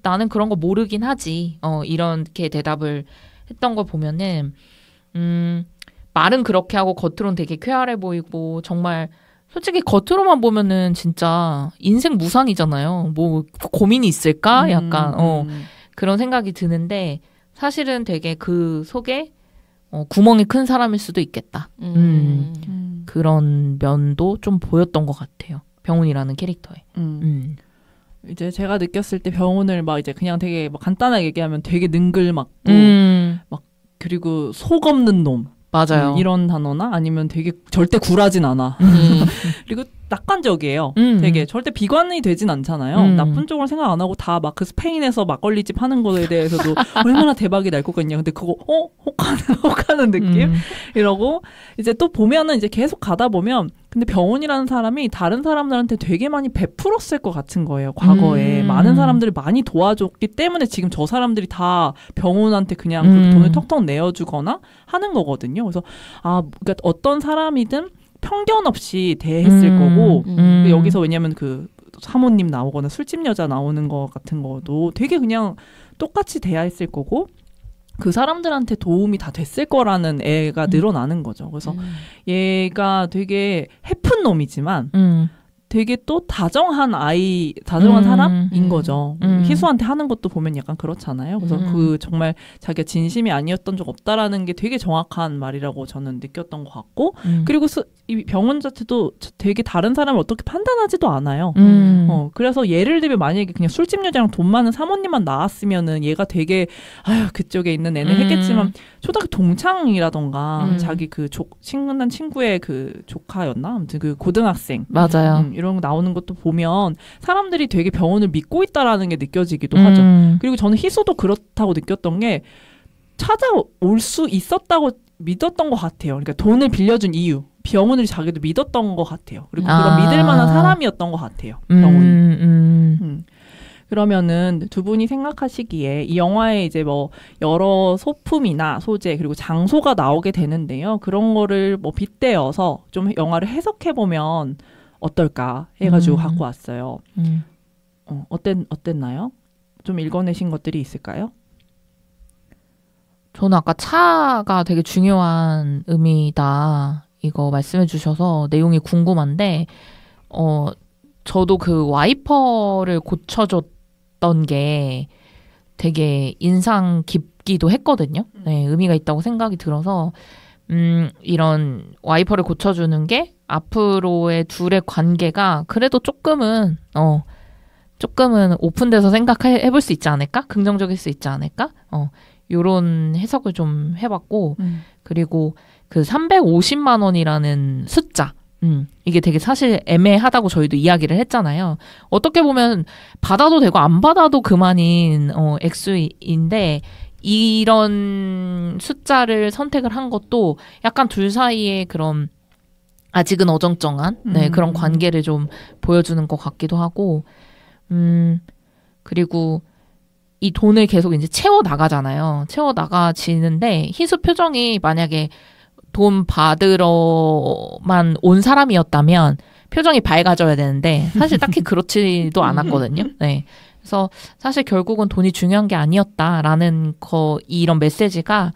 나는 그런 거 모르긴 하지. 이렇게 대답을 했던 걸 보면은, 말은 그렇게 하고 겉으로는 되게 쾌활해 보이고 정말 솔직히 겉으로만 보면은 진짜 인생 무상이잖아요. 뭐 고민이 있을까? 약간 그런 생각이 드는데 사실은 되게 그 속에 구멍이 큰 사람일 수도 있겠다. 그런 면도 좀 보였던 것 같아요. 병훈이라는 캐릭터에. 이제 제가 느꼈을 때 병훈을 막 이제 그냥 되게 막 간단하게 얘기하면 되게 능글맞고 막 그리고 속 없는 놈. 맞아요. 이런 단어나 아니면 되게 절대 굴하진 않아. 그리고 낙관적이에요. 되게 절대 비관이 되진 않잖아요. 나쁜 쪽으로 생각 안 하고 다 막 그 스페인에서 막걸리집 하는 거에 대해서도 얼마나 대박이 날 것 같냐. 근데 그거 혹하는 느낌? 이러고 이제 또 보면은 이제 계속 가다 보면 근데 병훈이라는 사람이 다른 사람들한테 되게 많이 베풀었을 것 같은 거예요. 과거에 많은 사람들이 많이 도와줬기 때문에 지금 저 사람들이 다 병훈한테 그냥 그 돈을 턱턱 내어주거나 하는 거거든요. 그래서 그러니까 어떤 사람이든 편견 없이 대했을 거고 여기서 왜냐면 그 사모님 나오거나 술집 여자 나오는 거 같은 거도 되게 그냥 똑같이 대했을 거고 그 사람들한테 도움이 다 됐을 거라는 애가 늘어나는 거죠. 그래서 얘가 되게 해픈 놈이지만 되게 또 다정한 사람인 거죠. 희수한테 하는 것도 보면 약간 그렇잖아요. 그래서 그 정말 자기가 진심이 아니었던 적 없다라는 게 되게 정확한 말이라고 저는 느꼈던 것 같고 그리고 이 병원 자체도 되게 다른 사람을 어떻게 판단하지도 않아요. 그래서 예를 들면 만약에 그냥 술집 여자랑 돈 많은 사모님만 나왔으면은 얘가 되게 그쪽에 있는 애는 했겠지만 초등학교 동창이라던가 자기 그 친근한 친구의 그 조카였나? 아무튼 그 고등학생 맞아요. 이런 거 나오는 것도 보면 사람들이 되게 병원을 믿고 있다라는 게 느껴지기도 하죠. 그리고 저는 희수도 그렇다고 느꼈던 게 찾아올 수 있었다고 믿었던 것 같아요. 그러니까 돈을 빌려준 이유. 병훈을 자기도 믿었던 것 같아요. 그리고 그런 믿을 만한 사람이었던 것 같아요. 병훈이. 그러면은 두 분이 생각하시기에 이 영화에 이제 뭐 여러 소품이나 소재 그리고 장소가 나오게 되는데요. 그런 거를 뭐 빗대어서 좀 영화를 해석해 보면 어떨까 해가지고 갖고 왔어요. 어땠나요? 좀 읽어내신 것들이 있을까요? 저는 아까 차가 되게 중요한 의미다 이거 말씀해 주셔서 내용이 궁금한데 저도 그 와이퍼를 고쳐줬던 게 되게 인상 깊기도 했거든요. 네, 의미가 있다고 생각이 들어서 이런 와이퍼를 고쳐주는 게 앞으로의 둘의 관계가 그래도 조금은 오픈돼서 생각해볼 수 있지 않을까? 긍정적일 수 있지 않을까? 요런 해석을 좀 해봤고 그리고 그 350만 원이라는 숫자 이게 되게 사실 애매하다고 저희도 이야기를 했잖아요. 어떻게 보면 받아도 되고 안 받아도 그만인 액수인데 이런 숫자를 선택을 한 것도 약간 둘 사이에 그런 아직은 어정쩡한 그런 관계를 좀 보여주는 것 같기도 하고 그리고 이 돈을 계속 이제 채워 나가잖아요. 채워 나가지는데 희수 표정이 만약에 돈 받으러만 온 사람이었다면 표정이 밝아져야 되는데 사실 딱히 그렇지도 않았거든요. 네. 그래서 사실 결국은 돈이 중요한 게 아니었다라는 이런 메시지가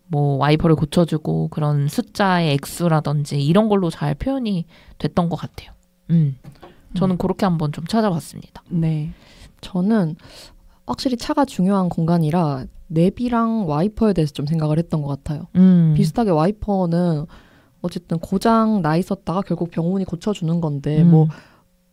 뭐 와이퍼를 고쳐주고 그런 숫자의 액수라든지 이런 걸로 잘 표현이 됐던 것 같아요. 저는 그렇게 한번 좀 찾아봤습니다. 네. 저는 확실히 차가 중요한 공간이라 내비랑 와이퍼에 대해서 좀 생각을 했던 것 같아요. 비슷하게 와이퍼는 어쨌든 고장 나 있었다가 결국 병훈이 고쳐주는 건데 뭐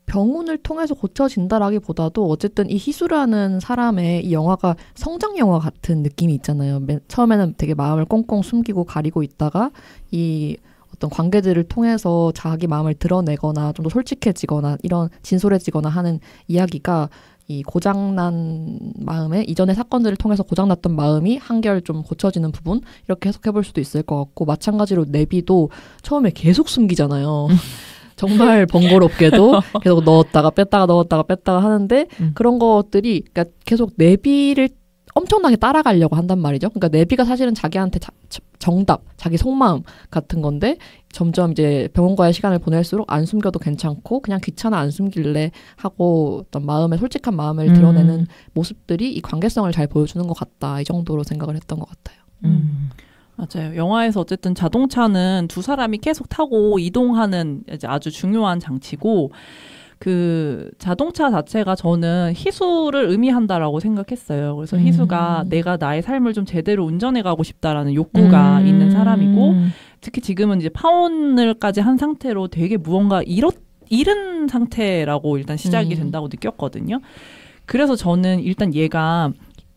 병훈을 통해서 고쳐진다라기보다도 어쨌든 이 희수라는 사람의 이 영화가 성장 영화 같은 느낌이 있잖아요. 처음에는 되게 마음을 꽁꽁 숨기고 가리고 있다가 이 어떤 관계들을 통해서 자기 마음을 드러내거나 좀 더 솔직해지거나 이런 진솔해지거나 하는 이야기가 이 고장난 마음에 이전의 사건들을 통해서 고장났던 마음이 한결 좀 고쳐지는 부분 이렇게 해석해볼 수도 있을 것 같고 마찬가지로 내비도 처음에 계속 숨기잖아요. 정말 번거롭게도 계속 넣었다가 뺐다가 하는데 그런 것들이 그러니까 계속 내비를 엄청나게 따라가려고 한단 말이죠. 그러니까 내비가 사실은 자기한테 정답, 자기 속마음 같은 건데 점점 이제 병원과의 시간을 보낼수록 안 숨겨도 괜찮고 그냥 귀찮아 안 숨길래 하고 어떤 마음의 솔직한 마음을 드러내는 모습들이 이 관계성을 잘 보여주는 것 같다. 이 정도로 생각을 했던 것 같아요. 맞아요. 영화에서 어쨌든 자동차는 두 사람이 계속 타고 이동하는 이제 아주 중요한 장치고 그 자동차 자체가 저는 희수를 의미한다라고 생각했어요. 그래서 희수가 내가 나의 삶을 좀 제대로 운전해가고 싶다라는 욕구가 있는 사람이고 특히 지금은 이제 파혼을까지 한 상태로 되게 무언가 잃은 상태라고 일단 시작이 된다고 느꼈거든요. 그래서 저는 일단 얘가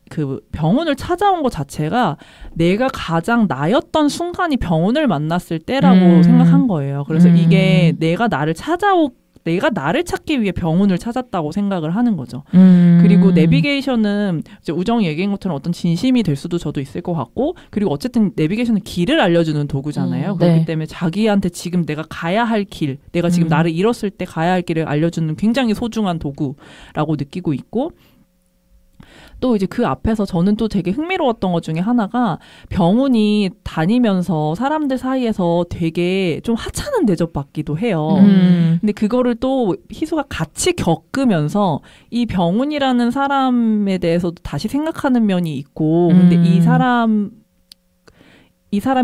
그 병훈을 찾아온 것 자체가 내가 가장 나였던 순간이 병훈을 만났을 때라고 생각한 거예요. 그래서 이게 내가 나를 찾기 위해 병훈을 찾았다고 생각을 하는 거죠. 그리고 내비게이션은 이제 우정이 얘기한 것처럼 어떤 진심이 될 수도 저도 있을 것 같고 그리고 어쨌든 내비게이션은 길을 알려주는 도구잖아요. 그렇기 네. 때문에 자기한테 지금 내가 가야 할 길, 내가 지금 나를 잃었을 때 가야 할 길을 알려주는 굉장히 소중한 도구라고 느끼고 있고 또 이제 그 앞에서 저는 또 되게 흥미로웠던 것 중에 하나가 병훈이 다니면서 사람들 사이에서 되게 좀 하찮은 대접받기도 해요. 근데 그거를 또 희수가 같이 겪으면서 이 병훈이라는 사람에 대해서도 다시 생각하는 면이 있고 근데 이 사람이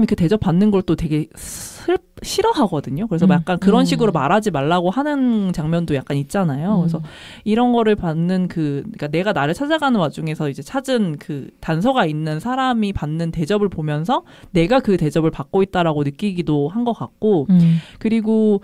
그 대접받는 걸 또 되게 싫어하거든요. 그래서 약간 그런 식으로 말하지 말라고 하는 장면도 약간 있잖아요. 그래서 이런 거를 받는 그러니까 내가 나를 찾아가는 와중에서 이제 찾은 그 단서가 있는 사람이 받는 대접을 보면서 내가 그 대접을 받고 있다라고 느끼기도 한 것 같고 그리고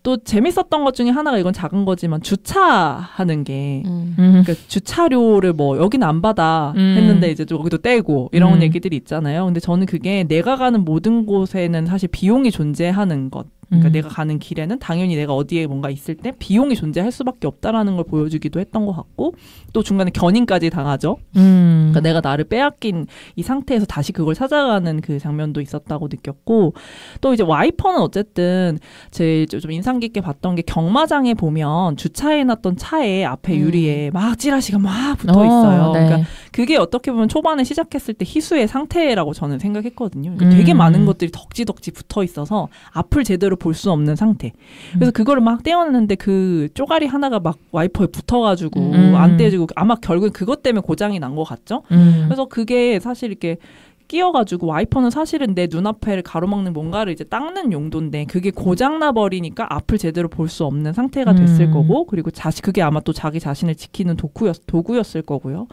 또 재밌었던 것 중에 하나가 이건 작은 거지만 주차하는 게 그러니까 주차료를 뭐 여기는 안 받아 했는데 이제 또 여기도 떼고 이런 얘기들이 있잖아요. 근데 저는 그게 내가 가는 모든 곳에는 사실 비용이 존재하는 것 그러니까 내가 가는 길에는 당연히 내가 어디에 뭔가 있을 때 비용이 존재할 수밖에 없다라는 걸 보여주기도 했던 것 같고 또 중간에 견인까지 당하죠. 그러니까 내가 나를 빼앗긴 이 상태에서 다시 그걸 찾아가는 그 장면도 있었다고 느꼈고 또 이제 와이퍼는 어쨌든 제일 좀 인상 깊게 봤던 게 경마장에 보면 주차해놨던 차에 앞에 유리에 막 찌라시가 막 붙어 있어요. 네. 그러니까 그게 어떻게 보면 초반에 시작했을 때 희수의 상태라고 저는 생각했거든요. 그러니까 되게 많은 것들이 덕지덕지 붙어 있어서 앞을 제대로 볼 수 없는 상태. 그래서 그거를 막 떼어냈는데 그 쪼가리 하나가 막 와이퍼에 붙어가지고 안 떼어지고 아마 결국엔 그것 때문에 고장이 난 것 같죠. 그래서 그게 사실 이렇게 끼어가지고 와이퍼는 사실은 내 눈앞을 가로막는 뭔가를 이제 닦는 용도인데 그게 고장나 버리니까 앞을 제대로 볼 수 없는 상태가 됐을 거고 그리고 그게 아마 또 자기 자신을 지키는 도구였을 거고요.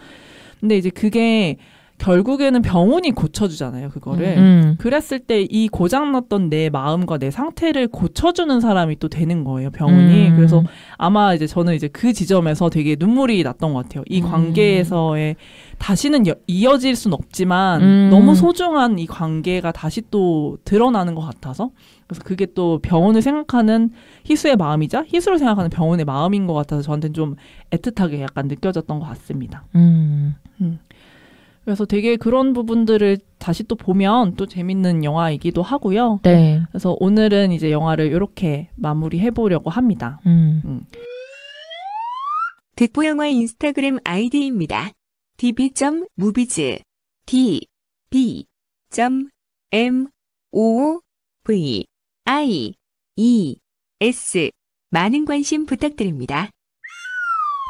근데 이제 그게 결국에는 병원이 고쳐주잖아요, 그거를. 그랬을 때 이 고장났던 내 마음과 내 상태를 고쳐주는 사람이 또 되는 거예요, 병원이. 그래서 아마 이제 저는 이제 그 지점에서 되게 눈물이 났던 것 같아요. 이 관계에서의 다시는 이어질 순 없지만 너무 소중한 이 관계가 다시 또 드러나는 것 같아서 그래서 그게 또 병원을 생각하는 희수의 마음이자 희수를 생각하는 병원의 마음인 것 같아서 저한테는 좀 애틋하게 약간 느껴졌던 것 같습니다. 그래서 되게 그런 부분들을 다시 또 보면 또 재밌는 영화이기도 하고요. 네. 그래서 오늘은 이제 영화를 이렇게 마무리해보려고 합니다. 듣보영화 인스타그램 아이디입니다. db.movies db.movies 많은 관심 부탁드립니다.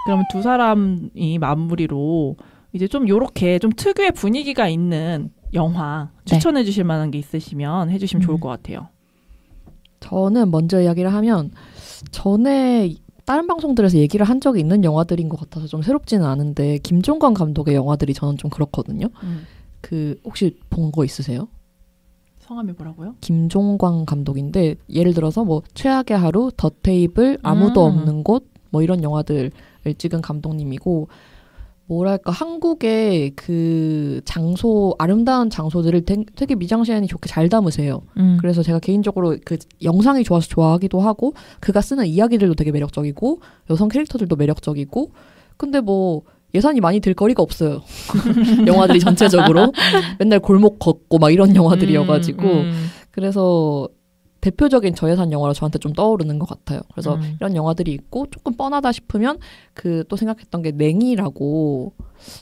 그러면 두 사람이 마무리로 이제 좀 요렇게 좀 특유의 분위기가 있는 영화 추천해 주실 만한 게 있으시면 해주시면 좋을 것 같아요. 저는 먼저 이야기를 하면 전에 다른 방송들에서 얘기를 한 적이 있는 영화들인 것 같아서 좀 새롭지는 않은데 김종관 감독의 영화들이 저는 좀 그렇거든요. 그 혹시 본 거 있으세요? 성함이 뭐라고요? 김종관 감독인데 예를 들어서 뭐 최악의 하루, 더 테이블, 아무도 없는 곳 뭐 이런 영화들을 찍은 감독님이고 뭐랄까 한국의 그 아름다운 장소들을 되게 미장센이 좋게 잘 담으세요. 그래서 제가 개인적으로 그 영상이 좋아서 좋아하기도 하고 그가 쓰는 이야기들도 되게 매력적이고 여성 캐릭터들도 매력적이고 근데 뭐 예산이 많이 들 거리가 없어요. 영화들이 전체적으로 맨날 골목 걷고 막 이런 영화들이어가지고 그래서 대표적인 저예산 영화로 저한테 좀 떠오르는 것 같아요. 그래서 이런 영화들이 있고 조금 뻔하다 싶으면 그 또 생각했던 게 냉이라고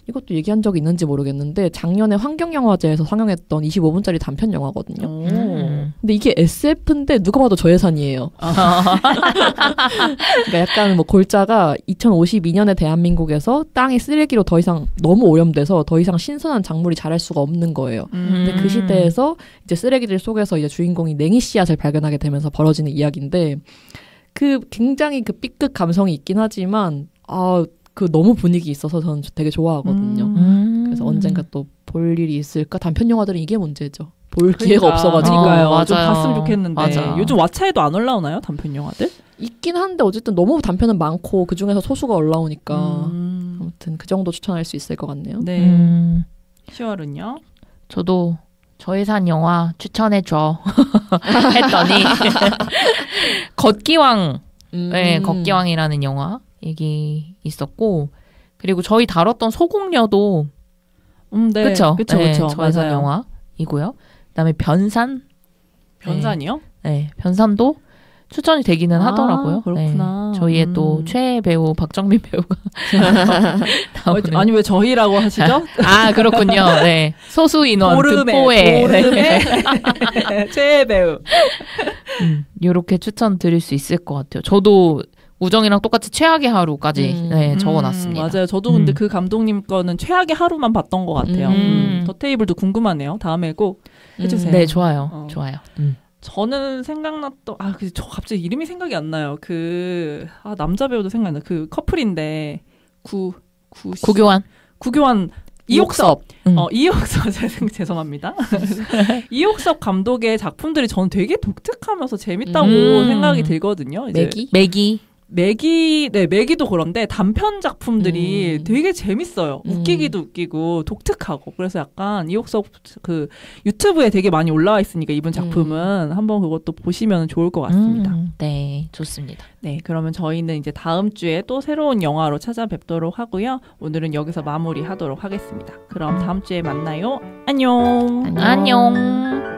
이것도 얘기한 적이 있는지 모르겠는데 작년에 환경영화제에서 상영했던 25분짜리 단편 영화거든요. 근데 이게 SF인데 누가 봐도 저예산이에요. 그러니까 약간 뭐 골자가 2052년에 대한민국에서 땅이 쓰레기로 더 이상 너무 오염돼서 더 이상 신선한 작물이 자랄 수가 없는 거예요. 근데 그 시대에서 이제 쓰레기들 속에서 이제 주인공이 냉이 씨앗을 발견하게 되면서 벌어지는 이야기인데 그 굉장히 그 B급 감성이 있긴 하지만 그 너무 분위기 있어서 저는 되게 좋아하거든요. 그래서 언젠가 또 볼 일이 있을까? 단편 영화들은 이게 문제죠. 볼 기회가 없어가지고. 그러니까요. 좀 봤으면 좋겠는데. 맞아. 요즘 왓챠에도 안 올라오나요? 단편 영화들? 있긴 한데 어쨌든 너무 단편은 많고 그중에서 소수가 올라오니까 아무튼 그 정도 추천할 수 있을 것 같네요. 네. 시월은요? 저도 저예산 영화 추천해줘 했더니 걷기왕 네, 걷기왕이라는 영화 얘기 있었고 그리고 저희 다뤘던 소공녀도 네. 그쵸? 네, 저예산 맞아요. 영화이고요. 그다음에 변산이요? 네, 변산도 추천이 되기는 하더라고요. 그렇구나. 네, 저희의 또 최애 배우 박정민 배우가 아니 왜 저희라고 하시죠? 그렇군요. 네, 소수 인원 듣보에 최애 배우. 이렇게 추천드릴 수 있을 것 같아요. 저도 우정이랑 똑같이 최악의 하루까지 적어놨습니다. 맞아요. 저도 근데 그 감독님 거는 최악의 하루만 봤던 것 같아요. 더 테이블도 궁금하네요. 다음에 꼭 해주세요. 네, 좋아요. 좋아요. 저는 생각났던 저 갑자기 이름이 생각이 안 나요. 남자 배우도 생각나. 그 커플인데 구교환 이옥섭. 이옥섭 죄송합니다. 이옥섭 감독의 작품들이 저는 되게 독특하면서 재밌다고 생각이 들거든요. 이제 매기 매기도 그런데 단편 작품들이 되게 재밌어요. 웃기기도 웃기고 독특하고. 그래서 약간 이옥석 그 유튜브에 되게 많이 올라와 있으니까 이분 작품은 한번 그것도 보시면 좋을 것 같습니다. 네, 좋습니다. 네, 그러면 저희는 이제 다음 주에 또 새로운 영화로 찾아뵙도록 하고요. 오늘은 여기서 마무리하도록 하겠습니다. 그럼 다음 주에 만나요. 안녕. 안녕.